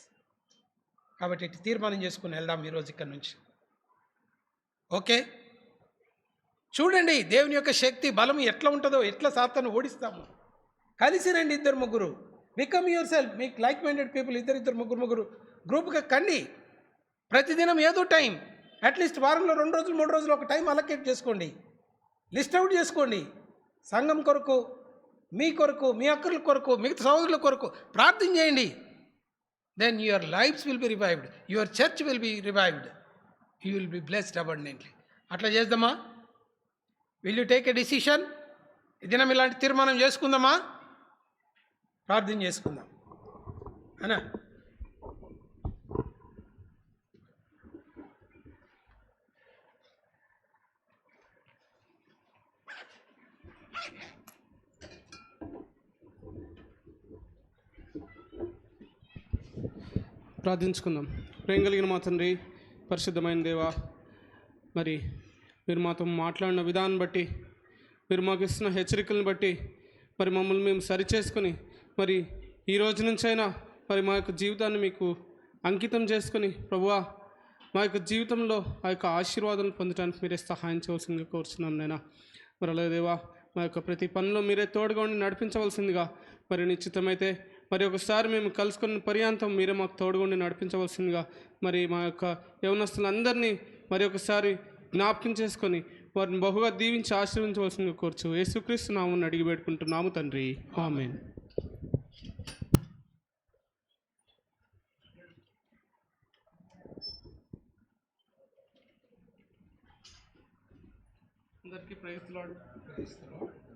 కాబట్టి ఇటు తీర్మానం చేసుకుని వెళ్దాం ఈరోజు ఇక్కడ నుంచి. ఓకే, చూడండి దేవుని యొక్క శక్తి, బలం ఎట్లా ఉంటుందో, ఎట్లా సాతాను ఓడిస్తాము. కలిసి రండి, 2-3. Become your self. మీకు లైక్ మైండెడ్ పీపుల్ 2-2, 3-3 గ్రూప్గా కండి. ప్రతిదినం ఏదో టైం, అట్లీస్ట్ వారంలో 2 రోజులు 3 రోజులు ఒక టైం అలొకేట్ చేసుకోండి. లిస్ట్ అవుట్ చేసుకోండి. సంఘం కొరకు, మీ కొరకు, మీ అక్కర్ల కొరకు, మిగతా సహోదరుల కొరకు ప్రార్థన చేయండి. Then your lives will be revived, your church will be revived, you will be blessed abundantly. అట్లా చేద్దామా? Will you take a decision? ఈ దినం ఇలాంటి తీర్మానం చేసుకుందామా? ప్రార్థన చేసుకుందాం అనా. ప్రార్థించుకుందాం. ప్రేమ కలిగిన మా తండ్రి, పరిశుద్ధమైన దేవా, మరి మీరు మాతో మాట్లాడిన విధానం బట్టి, మీరు మాకు ఇస్తున్న హెచ్చరికలను బట్టి మరి మమ్మల్ని మేము సరిచేసుకొని మరి ఈ రోజు నుంచైనా మరి మా యొక్క జీవితాన్ని మీకు అంకితం చేసుకొని ప్రభువా మా యొక్క జీవితంలో ఆ యొక్క ఆశీర్వాదాలను పొందడానికి మీరే సహాయం చేయవలసిందిగా కోరుచున్నాం నైనా. మరి అలాగే దేవా, మా యొక్క ప్రతి పనిలో మీరే తోడుగా ఉండి నడిపించవలసిందిగా మరి నిశ్చితమైతే మరి ఒకసారి మేము కలుసుకున్న పర్యాంతం మీరే మాకు తోడుగా ఉండి నడిపించవలసిందిగా మరి మా యొక్క యవనస్తులందరినీ మరి ఒకసారి జ్ఞాపకం చేసుకొని వారిని బహుగా దీవించి ఆశీర్వించవలసిందిగా కోరుచు యేసుక్రీస్తు నామమున అడిగి పెట్టుకుంటున్నాము తండ్రి, ఆమేన్. అందరికీ ప్రైజ్ ది లార్డ్.